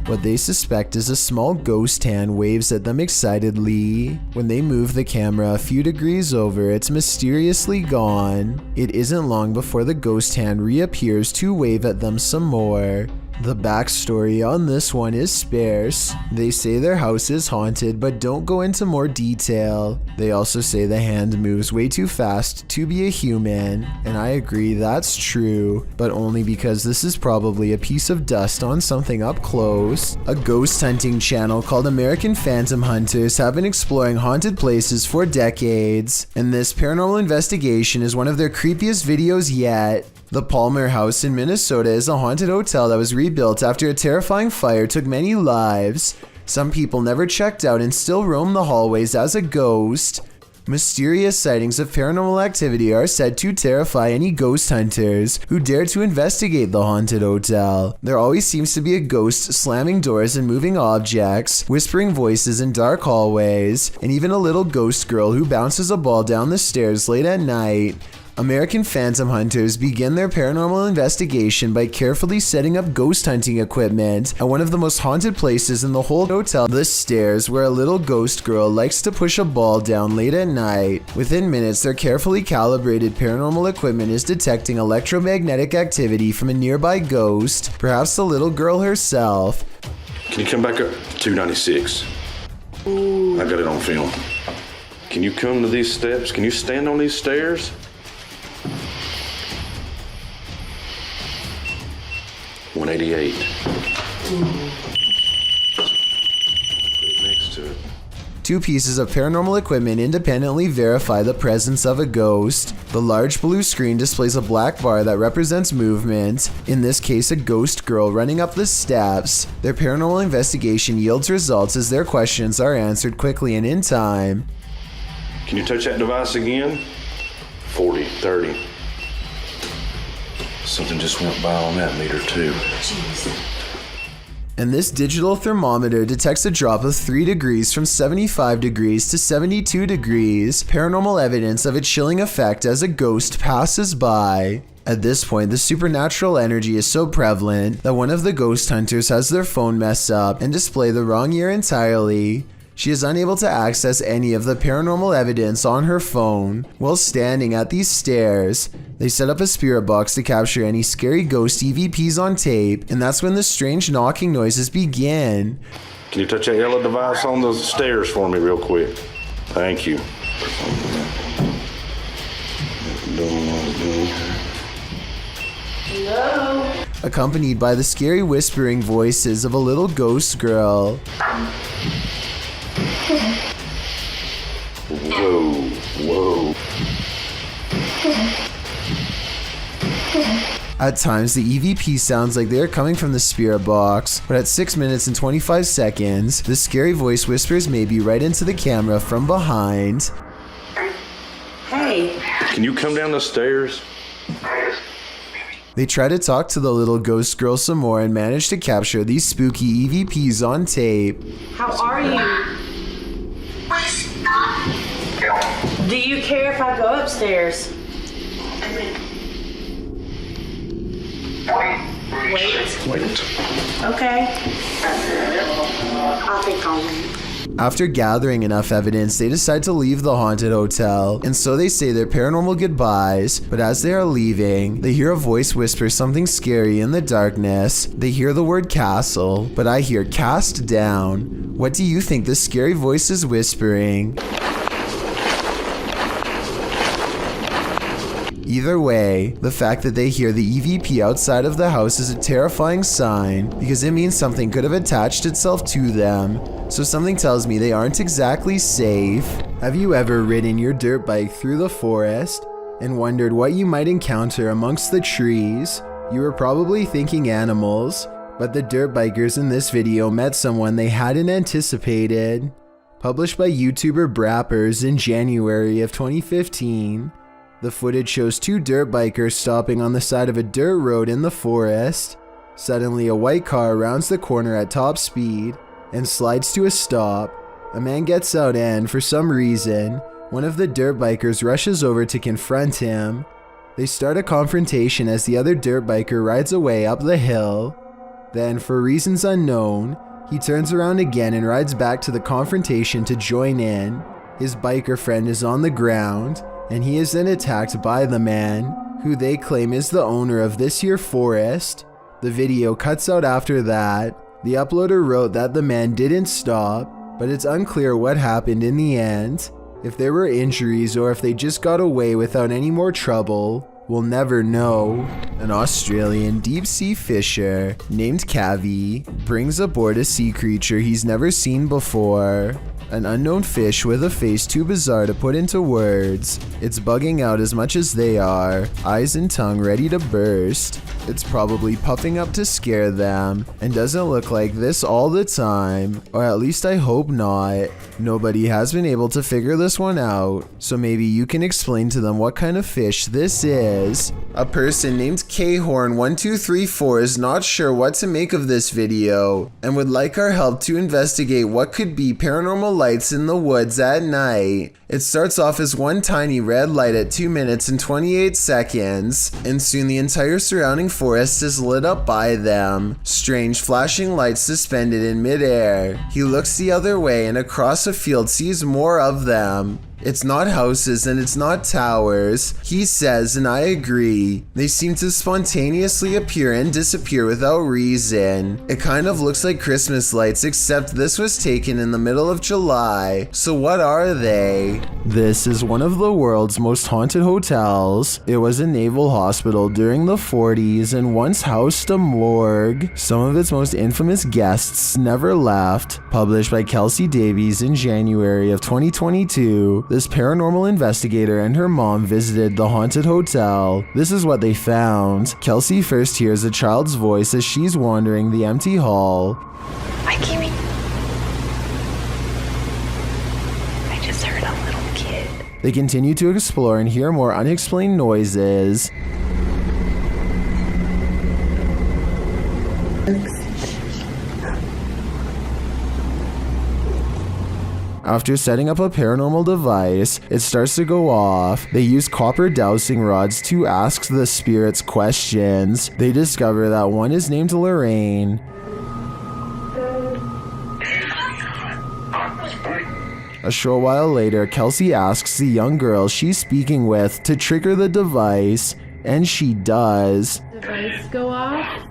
[SPEAKER 1] What they suspect is a small ghost hand waves at them excitedly. When they move the camera a few degrees over, it's mysteriously gone. It isn't long before the ghost hand reappears to wave at them some more. The backstory on this one is sparse. They say their house is haunted but don't go into more detail. They also say the hand moves way too fast to be a human, and I agree that's true, but only because this is probably a piece of dust on something up close. A ghost hunting channel called American Phantom Hunters have been exploring haunted places for decades, and this paranormal investigation is one of their creepiest videos yet. The Palmer House in Minnesota is a haunted hotel that was rebuilt after a terrifying fire took many lives. Some people never checked out and still roam the hallways as a ghost. Mysterious sightings of paranormal activity are said to terrify any ghost hunters who dare to investigate the haunted hotel. There always seems to be a ghost slamming doors and moving objects, whispering voices in dark hallways, and even a little ghost girl who bounces a ball down the stairs late at night. American Phantom Hunters begin their paranormal investigation by carefully setting up ghost hunting equipment at one of the most haunted places in the whole hotel, the stairs, where a little ghost girl likes to push a ball down late at night. Within minutes, their carefully calibrated paranormal equipment is detecting electromagnetic activity from a nearby ghost, perhaps the little girl herself.
[SPEAKER 11] Can you come back up? 296. I got it on film. Can you come to these steps? Can you stand on these stairs? 188. Next to it.
[SPEAKER 1] Two pieces of paranormal equipment independently verify the presence of a ghost. The large blue screen displays a black bar that represents movement, in this case a ghost girl running up the steps. Their paranormal investigation yields results as their questions are answered quickly and in time.
[SPEAKER 11] Can you touch that device again? 40, 30. Something just went by on that meter too.
[SPEAKER 9] Jeez.
[SPEAKER 1] And this digital thermometer detects a drop of 3 degrees from 75 degrees to 72 degrees, paranormal evidence of a chilling effect as a ghost passes by. At this point, the supernatural energy is so prevalent that one of the ghost hunters has their phone mess up and display the wrong year entirely. She is unable to access any of the paranormal evidence on her phone. While standing at these stairs, they set up a spirit box to capture any scary ghost EVPs on tape, and that's when the strange knocking noises begin.
[SPEAKER 11] Can you touch that yellow device on the stairs for me real quick? Thank you.
[SPEAKER 9] Hello?
[SPEAKER 1] Accompanied by the scary whispering voices of a little ghost girl.
[SPEAKER 11] Whoa, whoa.
[SPEAKER 1] At times, the EVP sounds like they are coming from the spirit box, but at 6 minutes and 25 seconds, the scary voice whispers maybe right into the camera from behind.
[SPEAKER 9] Hey.
[SPEAKER 11] Can you come down the stairs?
[SPEAKER 1] They try to talk to the little ghost girl some more and manage to capture these spooky EVPs on tape.
[SPEAKER 9] How are you? Do you care if I go upstairs? Wait. Okay. I think I'll wait.
[SPEAKER 1] After gathering enough evidence, they decide to leave the haunted hotel, and so they say their paranormal goodbyes, but as they are leaving, they hear a voice whisper something scary in the darkness. They hear the word castle, but I hear cast down. What do you think this scary voice is whispering? Either way, the fact that they hear the EVP outside of the house is a terrifying sign because it means something could have attached itself to them. So something tells me they aren't exactly safe. Have you ever ridden your dirt bike through the forest and wondered what you might encounter amongst the trees? You were probably thinking animals, but the dirt bikers in this video met someone they hadn't anticipated. Published by YouTuber Brappers in January of 2015, the footage shows two dirt bikers stopping on the side of a dirt road in the forest. Suddenly, a white car rounds the corner at top speed and slides to a stop. A man gets out and, for some reason, one of the dirt bikers rushes over to confront him. They start a confrontation as the other dirt biker rides away up the hill. Then, for reasons unknown, he turns around again and rides back to the confrontation to join in. His biker friend is on the ground, and he is then attacked by the man, who they claim is the owner of this here forest. The video cuts out after that. The uploader wrote that the man didn't stop, but it's unclear what happened in the end. If there were injuries or if they just got away without any more trouble, we'll never know. An Australian deep-sea fisher named Cavi brings aboard a sea creature he's never seen before. An unknown fish with a face too bizarre to put into words. It's bugging out as much as they are, eyes and tongue ready to burst. It's probably puffing up to scare them, and doesn't look like this all the time, or at least I hope not. Nobody has been able to figure this one out, so maybe you can explain to them what kind of fish this is. A person named Khorn1234 is not sure what to make of this video, and would like our help to investigate what could be paranormal lights in the woods at night. It starts off as one tiny red light at 2 minutes and 28 seconds, and soon the entire surrounding forest is lit up by them. Strange flashing lights suspended in midair. He looks the other way and across a field sees more of them. It's not houses and it's not towers, he says, and I agree. They seem to spontaneously appear and disappear without reason. It kind of looks like Christmas lights, except this was taken in the middle of July. So what are they? This is one of the world's most haunted hotels. It was a naval hospital during the 40s and once housed a morgue. Some of its most infamous guests never left. Published by Kelsey Davies in January of 2022. This paranormal investigator and her mom visited the haunted hotel. This is what they found. Kelsey first hears a child's voice as she's wandering the empty hall.
[SPEAKER 5] Hi, Kimmy. I just heard a little kid.
[SPEAKER 1] They continue to explore and hear more unexplained noises. After setting up a paranormal device, it starts to go off. They use copper dowsing rods to ask the spirits questions. They discover that one is named Lorraine. A short while later, Kelsey asks the young girl she's speaking with to trigger the device, and she does.
[SPEAKER 12] Device go off?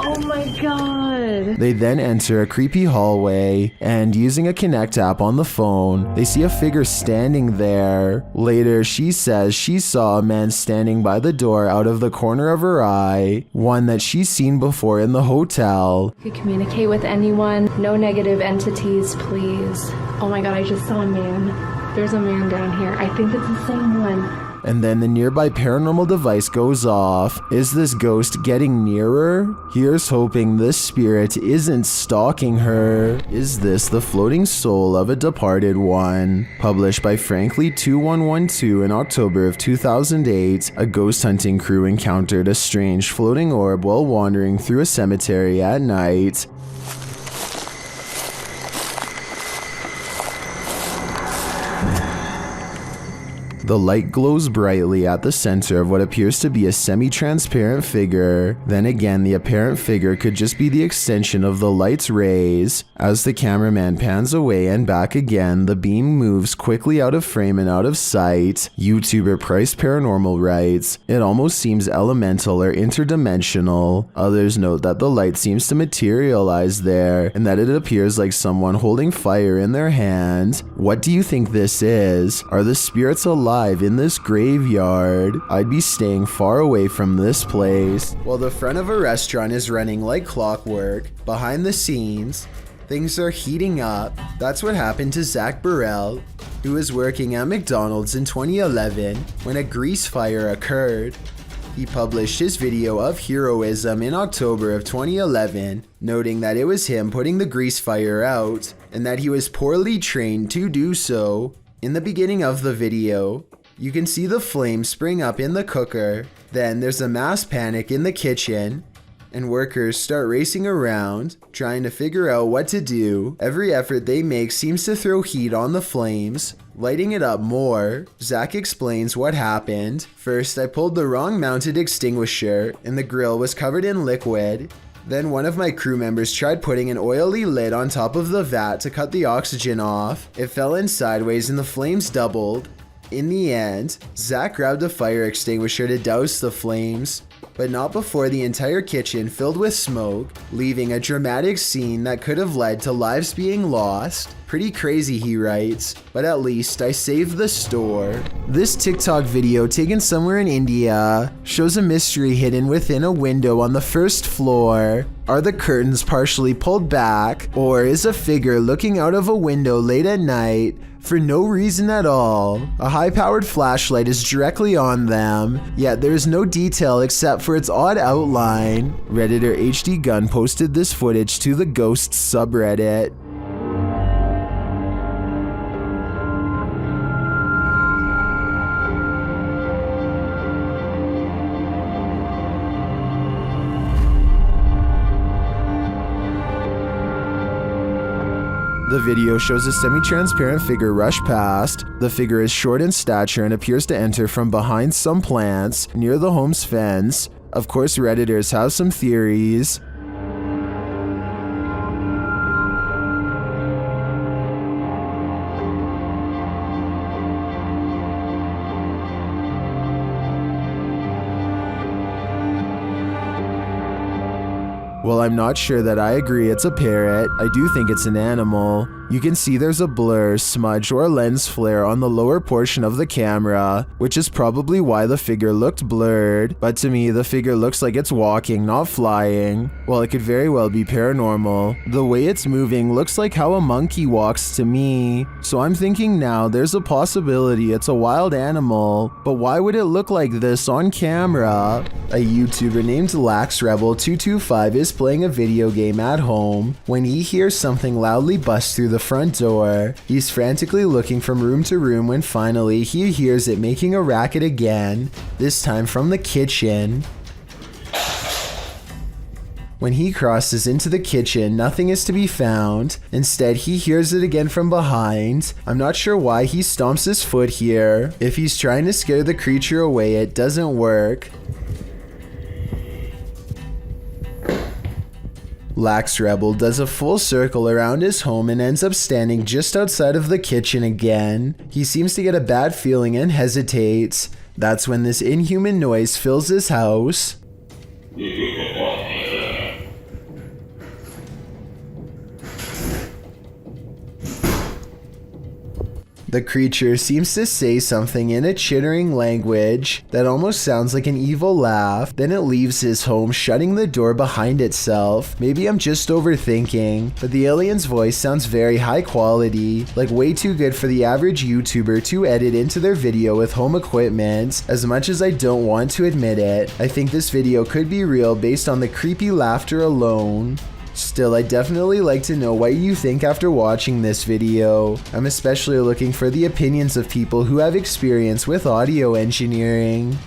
[SPEAKER 12] Oh my god.
[SPEAKER 1] They then enter a creepy hallway, and using a Connect app on the phone, they see a figure standing there. Later, she says she saw a man standing by the door out of the corner of her eye, one that she's seen before in the hotel.
[SPEAKER 12] Could communicate with anyone. No negative entities, please. Oh my god, I just saw a man. There's a man down here. I think it's the same one.
[SPEAKER 1] And then the nearby paranormal device goes off. Is this ghost getting nearer? Here's hoping this spirit isn't stalking her. Is this the floating soul of a departed one? Published by Frankly2112 in October of 2008, a ghost hunting crew encountered a strange floating orb while wandering through a cemetery at night. The light glows brightly at the center of what appears to be a semi-transparent figure. Then again, the apparent figure could just be the extension of the light's rays. As the cameraman pans away and back again, the beam moves quickly out of frame and out of sight. YouTuber Price Paranormal writes, "It almost seems elemental or interdimensional." Others note that the light seems to materialize there, and that it appears like someone holding fire in their hand. What do you think this is? Are the spirits alive? alive in this graveyard. I'd be staying far away from this place. While the front of a restaurant is running like clockwork, behind the scenes, things are heating up. That's what happened to Zach Burrell, who was working at McDonald's in 2011 when a grease fire occurred. He published his video of heroism in October of 2011, noting that it was him putting the grease fire out and that he was poorly trained to do so. In the beginning of the video, you can see the flames spring up in the cooker. Then there's a mass panic in the kitchen, and workers start racing around, trying to figure out what to do. Every effort they make seems to throw heat on the flames, lighting it up more. Zach explains what happened. First, I pulled the wrong mounted extinguisher, and the grill was covered in liquid. Then one of my crew members tried putting an oily lid on top of the vat to cut the oxygen off. It fell in sideways and the flames doubled. In the end, Zach grabbed a fire extinguisher to douse the flames, but not before the entire kitchen filled with smoke, leaving a dramatic scene that could have led to lives being lost. Pretty crazy, he writes, but at least I saved the store. This TikTok video taken somewhere in India shows a mystery hidden within a window on the first floor. Are the curtains partially pulled back, or is a figure looking out of a window late at night for no reason at all? A high-powered flashlight is directly on them, yet there is no detail except for its odd outline. Redditor HD Gun posted this footage to the Ghosts subreddit. The video shows a semi-transparent figure rush past. The figure is short in stature and appears to enter from behind some plants near the home's fence. Of course, Redditors have some theories. While I'm not sure that I agree it's a parrot, I do think it's an animal. You can see there's a blur, smudge, or lens flare on the lower portion of the camera, which is probably why the figure looked blurred, but to me the figure looks like it's walking, not flying. While it could very well be paranormal, the way it's moving looks like how a monkey walks to me. So I'm thinking now there's a possibility it's a wild animal, but why would it look like this on camera? A YouTuber named LaxRebel225 is playing a video game at home when he hears something loudly bust through the front door. He's frantically looking from room to room when finally he hears it making a racket again, this time from the kitchen. When he crosses into the kitchen, nothing is to be found. Instead, he hears it again from behind. I'm not sure why he stomps his foot here. If he's trying to scare the creature away, it doesn't work. LaxRebel does a full circle around his home and ends up standing just outside of the kitchen again. He seems to get a bad feeling and hesitates. That's when this inhuman noise fills his house. The creature seems to say something in a chittering language that almost sounds like an evil laugh. Then it leaves his home, shutting the door behind itself. Maybe I'm just overthinking, but the alien's voice sounds very high quality, like way too good for the average YouTuber to edit into their video with home equipment. As much as I don't want to admit it, I think this video could be real based on the creepy laughter alone. Still, I'd definitely like to know what you think after watching this video. I'm especially looking for the opinions of people who have experience with audio engineering.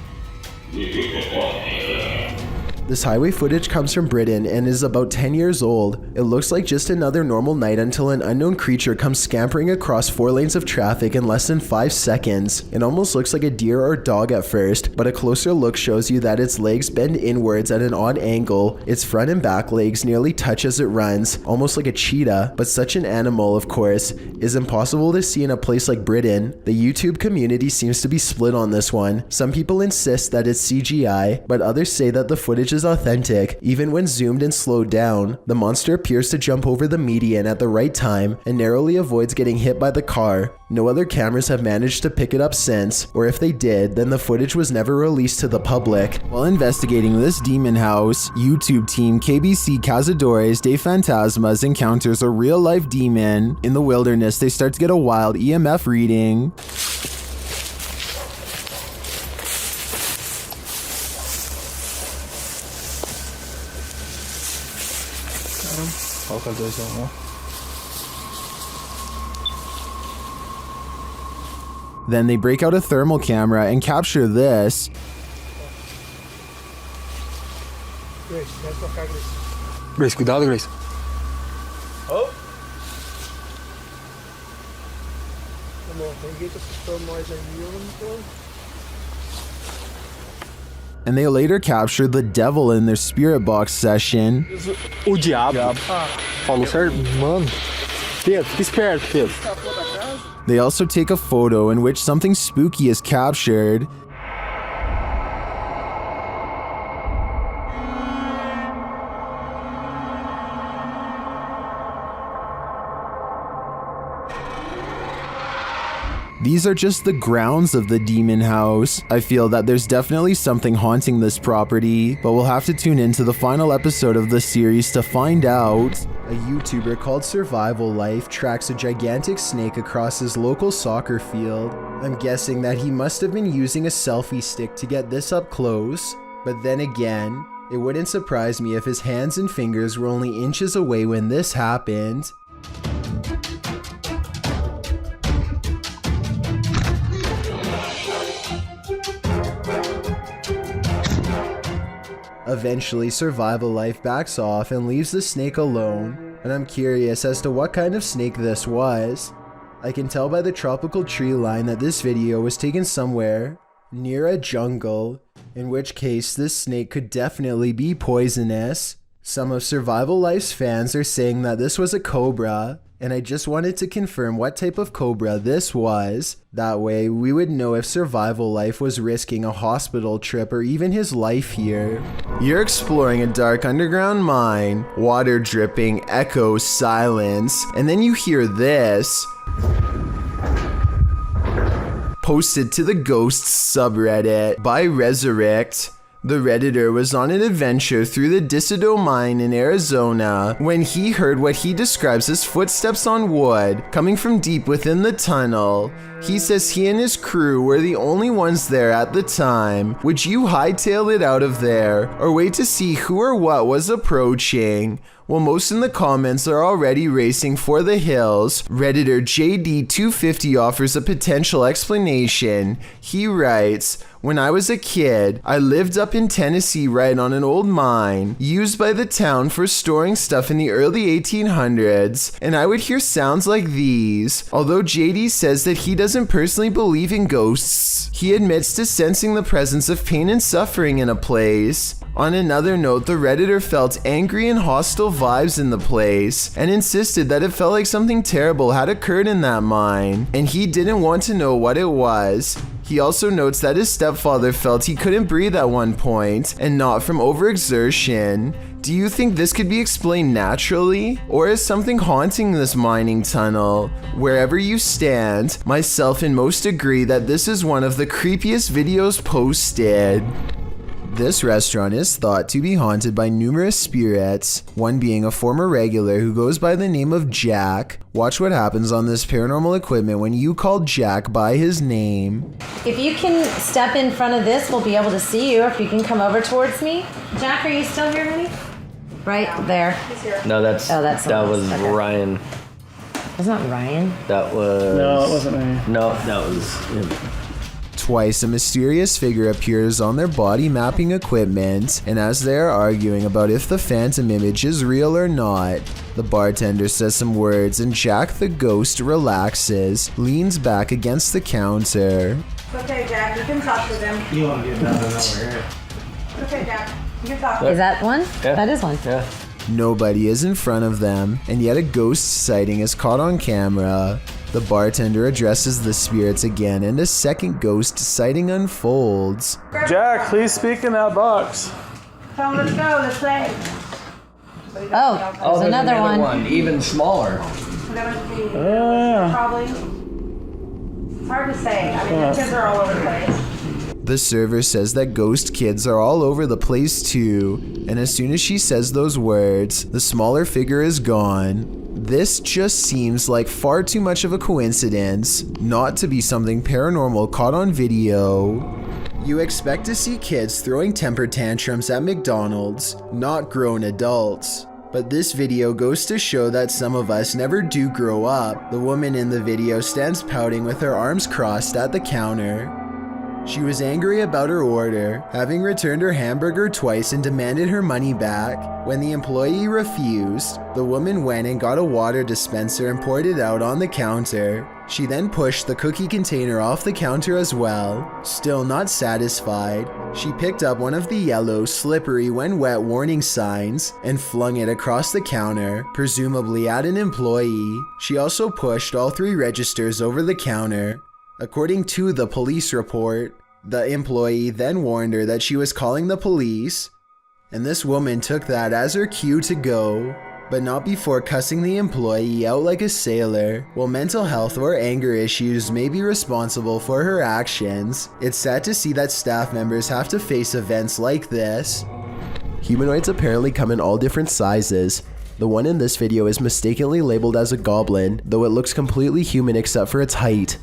[SPEAKER 1] This highway footage comes from Britain and is about 10 years old. It looks like just another normal night until an unknown creature comes scampering across 4 lanes of traffic in less than 5 seconds. It almost looks like a deer or dog at first, but a closer look shows you that its legs bend inwards at an odd angle. Its front and back legs nearly touch as it runs, almost like a cheetah, but such an animal, of course, is impossible to see in a place like Britain. The YouTube community seems to be split on this one. Some people insist that it's CGI, but others say that the footage is authentic. Even when zoomed and slowed down, the monster appears to jump over the median at the right time and narrowly avoids getting hit by the car. No other cameras have managed to pick it up since, or if they did, then the footage was never released to the public. While investigating this demon house, YouTube team KBC Cazadores de Fantasmas encounters a real-life demon. In the wilderness, they start to get a wild EMF reading. Then they break out a thermal camera and capture this.
[SPEAKER 6] Grace, cuidado, Grace.
[SPEAKER 13] Oh! Come on, can you get this from my yearn?
[SPEAKER 1] And they later captured the devil in their spirit box session.
[SPEAKER 6] O diabo. Falou certo? Mano. Pedro, fica esperto, Pedro.
[SPEAKER 1] They also take a photo in which something spooky is captured. These are just the grounds of the demon house. I feel that there's definitely something haunting this property, but we'll have to tune into the final episode of the series to find out. A YouTuber called Survival Life tracks a gigantic snake across his local soccer field. I'm guessing that he must have been using a selfie stick to get this up close, but then again, it wouldn't surprise me if his hands and fingers were only inches away when this happened. Eventually, Survival Life backs off and leaves the snake alone, and I'm curious as to what kind of snake this was. I can tell by the tropical tree line that this video was taken somewhere near a jungle, in which case this snake could definitely be poisonous. Some of Survival Life's fans are saying that this was a cobra, and I just wanted to confirm what type of cobra this was. That way, we would know if Survival Life was risking a hospital trip or even his life here. You're exploring a dark underground mine, water dripping, echoes, silence, and then you hear this. Posted to the Ghosts subreddit by Resurrect. The Redditor was on an adventure through the Disido mine in Arizona when he heard what he describes as footsteps on wood coming from deep within the tunnel. He says he and his crew were the only ones there at the time. Would you hightail it out of there or wait to see who or what was approaching? Well, most in the comments are already racing for the hills. Redditor JD250 offers a potential explanation. He writes, "When I was a kid, I lived up in Tennessee right on an old mine used by the town for storing stuff in the early 1800s, and I would hear sounds like these." Although JD says that he doesn't personally believe in ghosts, he admits to sensing the presence of pain and suffering in a place. On another note, the Redditor felt angry and hostile vibes in the place and insisted that it felt like something terrible had occurred in that mine, and he didn't want to know what it was. He also notes that his stepfather felt he couldn't breathe at one point, and not from overexertion. Do you think this could be explained naturally? Or is something haunting this mining tunnel? Wherever you stand, myself and most agree that this is one of the creepiest videos posted. This restaurant is thought to be haunted by numerous spirits, one being a former regular who goes by the name of Jack. Watch what happens on this paranormal equipment when you call Jack by his name.
[SPEAKER 14] If you can step in front of this, we'll be able to see you. If you can come over towards me. Jack, are you still here, honey? Right there.
[SPEAKER 6] No, that was okay. Ryan.
[SPEAKER 14] That's not Ryan.
[SPEAKER 6] That was...
[SPEAKER 2] No, it wasn't me.
[SPEAKER 6] No, that was him.
[SPEAKER 1] Twice, a mysterious figure appears on their body mapping equipment, and as they are arguing about if the phantom image is real or not, the bartender says some words and Jack the ghost relaxes, leans back against the counter.
[SPEAKER 9] Okay, Jack, you can talk to them.
[SPEAKER 2] You won't get nothing over here.
[SPEAKER 9] Okay, Jack, you can talk.
[SPEAKER 14] Is that one?
[SPEAKER 6] Yeah.
[SPEAKER 14] That is one.
[SPEAKER 6] Yeah.
[SPEAKER 1] Nobody is in front of them, and yet a ghost sighting is caught on camera. The bartender addresses the spirits again, and a second ghost sighting unfolds.
[SPEAKER 2] Jack, please speak in that box.
[SPEAKER 9] Come, let's go. Let's play.
[SPEAKER 14] Oh, there's another one.
[SPEAKER 15] Even smaller.
[SPEAKER 9] Probably. It's hard to say. I mean, the kids are all over the place.
[SPEAKER 1] The server says that ghost kids are all over the place too, and as soon as she says those words, the smaller figure is gone. This just seems like far too much of a coincidence, not to be something paranormal caught on video. You expect to see kids throwing temper tantrums at McDonald's, not grown adults. But this video goes to show that some of us never do grow up. The woman in the video stands pouting with her arms crossed at the counter. She was angry about her order, having returned her hamburger twice and demanded her money back. When the employee refused, the woman went and got a water dispenser and poured it out on the counter. She then pushed the cookie container off the counter as well. Still not satisfied, she picked up one of the yellow, slippery when wet warning signs and flung it across the counter, presumably at an employee. She also pushed all 3 registers over the counter. According to the police report, the employee then warned her that she was calling the police, and this woman took that as her cue to go, but not before cussing the employee out like a sailor. While mental health or anger issues may be responsible for her actions, it's sad to see that staff members have to face events like this. Humanoids apparently come in all different sizes. The one in this video is mistakenly labeled as a goblin, though it looks completely human except for its height.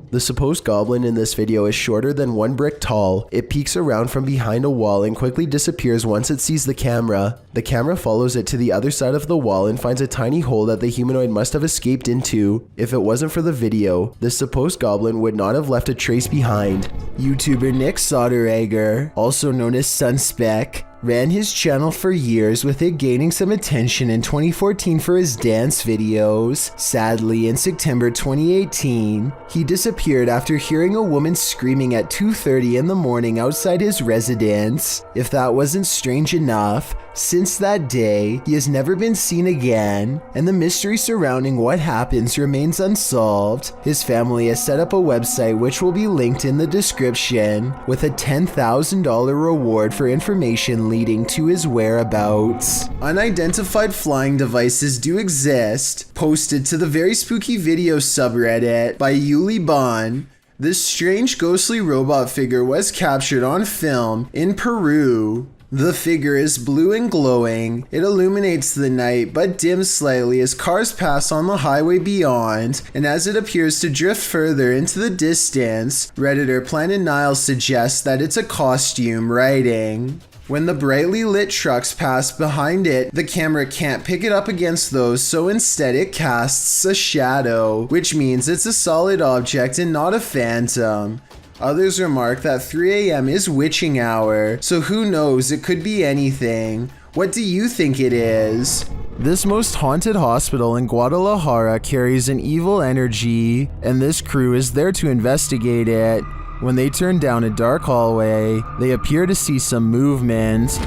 [SPEAKER 1] The supposed goblin in this video is shorter than 1 brick tall. It peeks around from behind a wall and quickly disappears once it sees the camera. The camera follows it to the other side of the wall and finds a tiny hole that the humanoid must have escaped into. If it wasn't for the video, this supposed goblin would not have left a trace behind. YouTuber Nick Soderegger, also known as Sunspec, ran his channel for years, with it gaining some attention in 2014 for his dance videos. Sadly, in September 2018, he disappeared after hearing a woman screaming at 2:30 in the morning outside his residence. If that wasn't strange enough, since that day, he has never been seen again, and the mystery surrounding what happens remains unsolved. His family has set up a website which will be linked in the description, with a $10,000 reward for information leading to his whereabouts. Unidentified flying devices do exist, posted to the Very Spooky Videos subreddit by Yuli Bon. This strange ghostly robot figure was captured on film in Peru. The figure is blue and glowing. It illuminates the night but dims slightly as cars pass on the highway beyond, and as it appears to drift further into the distance, Redditor Planet Nile suggests that it's a costume, writing, "When the brightly lit trucks pass behind it, the camera can't pick it up against those, so instead it casts a shadow, which means it's a solid object and not a phantom." Others remark that 3 a.m. is witching hour, so who knows, it could be anything. What do you think it is? This most haunted hospital in Guadalajara carries an evil energy, and this crew is there to investigate it. When they turn down a dark hallway, they appear to see some movement.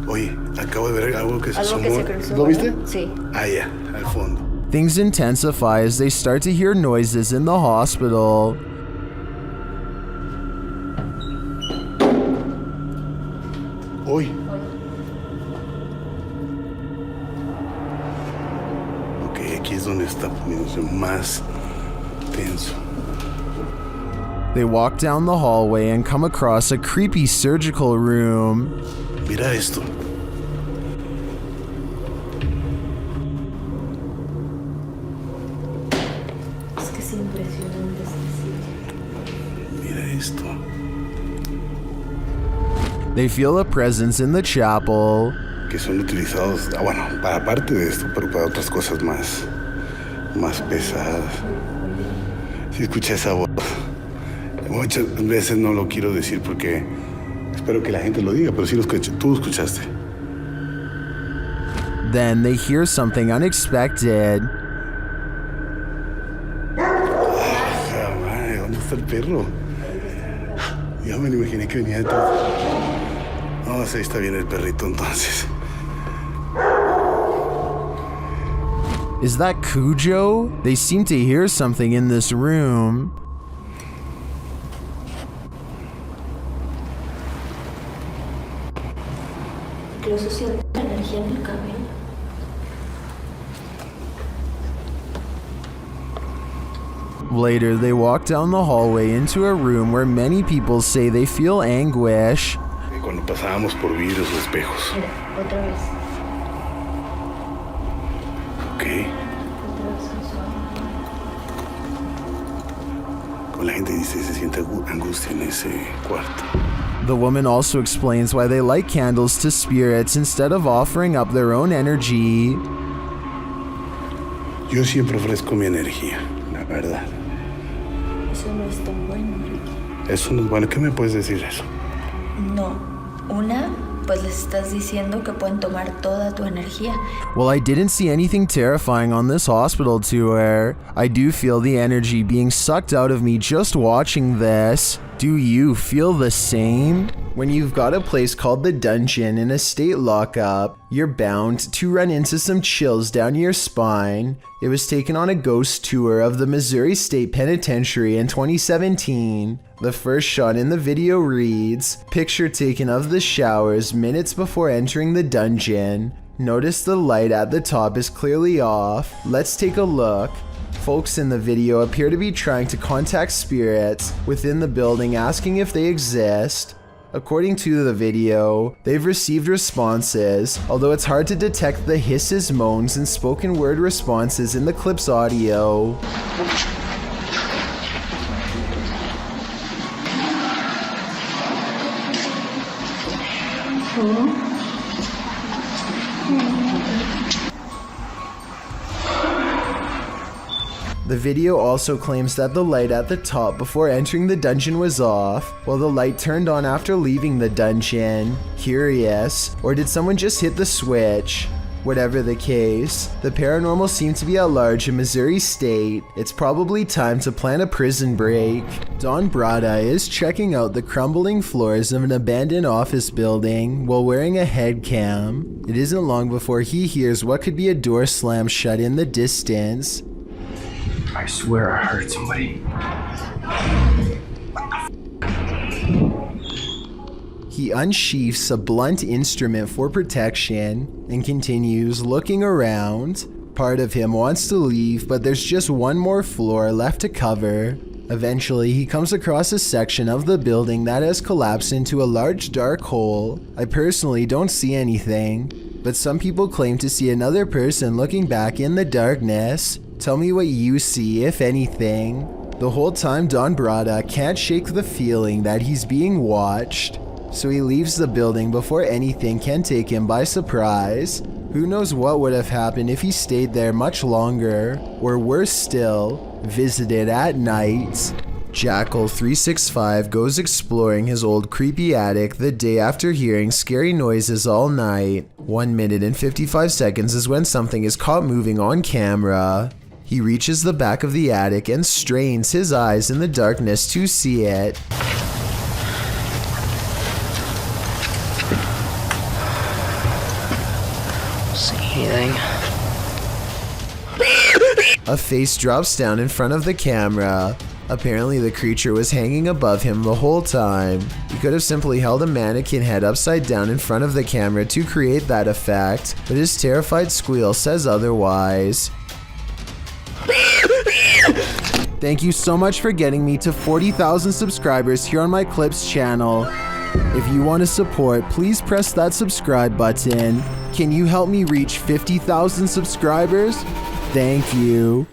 [SPEAKER 16] Oye, acabo de ver algo que se asomó. ¿Lo viste?
[SPEAKER 9] Sí.
[SPEAKER 16] Ah, ya, al fondo.
[SPEAKER 1] Things intensify as they start to hear noises in the hospital.
[SPEAKER 16] Hoy. Ok, aquí es donde está poniéndose más tenso.
[SPEAKER 1] They walk down the hallway and come across a creepy surgical room.
[SPEAKER 16] Mira esto.
[SPEAKER 1] They feel a presence in the chapel.
[SPEAKER 16] Que son utilizados, bueno, para parte de esto, pero para otras cosas más pesadas. Si escuché esa voz, muchas veces no lo quiero decir porque espero que la gente lo diga, pero sí lo escuché, tú lo escuchaste.
[SPEAKER 1] Then they hear something unexpected.
[SPEAKER 16] Madre, ¿dónde está el perro? Ya me lo imaginé que venía detrás. No, sí, está bien el perrito entonces.
[SPEAKER 1] Is that Cujo? They seem to hear something in this room.
[SPEAKER 15] Incluso siento energía en el cabello.
[SPEAKER 1] Later, they walk down the hallway into a room where many people say they feel anguish.
[SPEAKER 16] Cuando pasábamos por vidrios o espejos.
[SPEAKER 15] Mira, otra vez.
[SPEAKER 16] Ok.
[SPEAKER 15] Otra vez con suave.
[SPEAKER 16] Con la gente dice se siente angustia en ese cuarto.
[SPEAKER 1] The woman also explains why they light candles to spirits instead of offering up their own energy.
[SPEAKER 16] Yo siempre ofrezco mi energía, la verdad.
[SPEAKER 15] Eso no es tan bueno, Ricky.
[SPEAKER 16] Eso no es bueno. ¿Qué me puedes decir eso?
[SPEAKER 15] No. Una, pues les estás diciendo que pueden tomar toda tu energía.
[SPEAKER 1] Well, I didn't see anything terrifying on this hospital tour. I do feel the energy being sucked out of me just watching this. Do you feel the same? When you've got a place called the Dungeon in a state lockup, you're bound to run into some chills down your spine. It was taken on a ghost tour of the Missouri State Penitentiary in 2017. The first shot in the video reads, "Picture taken of the showers minutes before entering the dungeon. Notice the light at the top is clearly off. Let's take a look." Folks in the video appear to be trying to contact spirits within the building, asking if they exist. According to the video, they've received responses, although it's hard to detect the hisses, moans, and spoken word responses in the clip's audio. The video also claims that the light at the top before entering the dungeon was off, while the light turned on after leaving the dungeon. Curious, or did someone just hit the switch? Whatever the case, the paranormal seemed to be at large in Missouri State. It's probably time to plan a prison break. Don Brada is checking out the crumbling floors of an abandoned office building while wearing a head cam. It isn't long before he hears what could be a door slam shut in the distance.
[SPEAKER 10] I swear I heard somebody.
[SPEAKER 1] He unsheaths a blunt instrument for protection and continues looking around. Part of him wants to leave, but there's just one more floor left to cover. Eventually, he comes across a section of the building that has collapsed into a large dark hole. I personally don't see anything, but some people claim to see another person looking back in the darkness. Tell me what you see, if anything. The whole time, Don Brada can't shake the feeling that he's being watched, so he leaves the building before anything can take him by surprise. Who knows what would have happened if he stayed there much longer, or worse still, visited at night. Jackal365 goes exploring his old creepy attic the day after hearing scary noises all night. 1 minute and 55 seconds is when something is caught moving on camera. He reaches the back of the attic and strains his eyes in the darkness to see it.
[SPEAKER 6] See anything?
[SPEAKER 1] A face drops down in front of the camera. Apparently the creature was hanging above him the whole time. He could have simply held a mannequin head upside down in front of the camera to create that effect, but his terrified squeal says otherwise. Thank you so much for getting me to 40,000 subscribers here on my Clips channel. If you want to support, please press that subscribe button. Can you help me reach 50,000 subscribers? Thank you.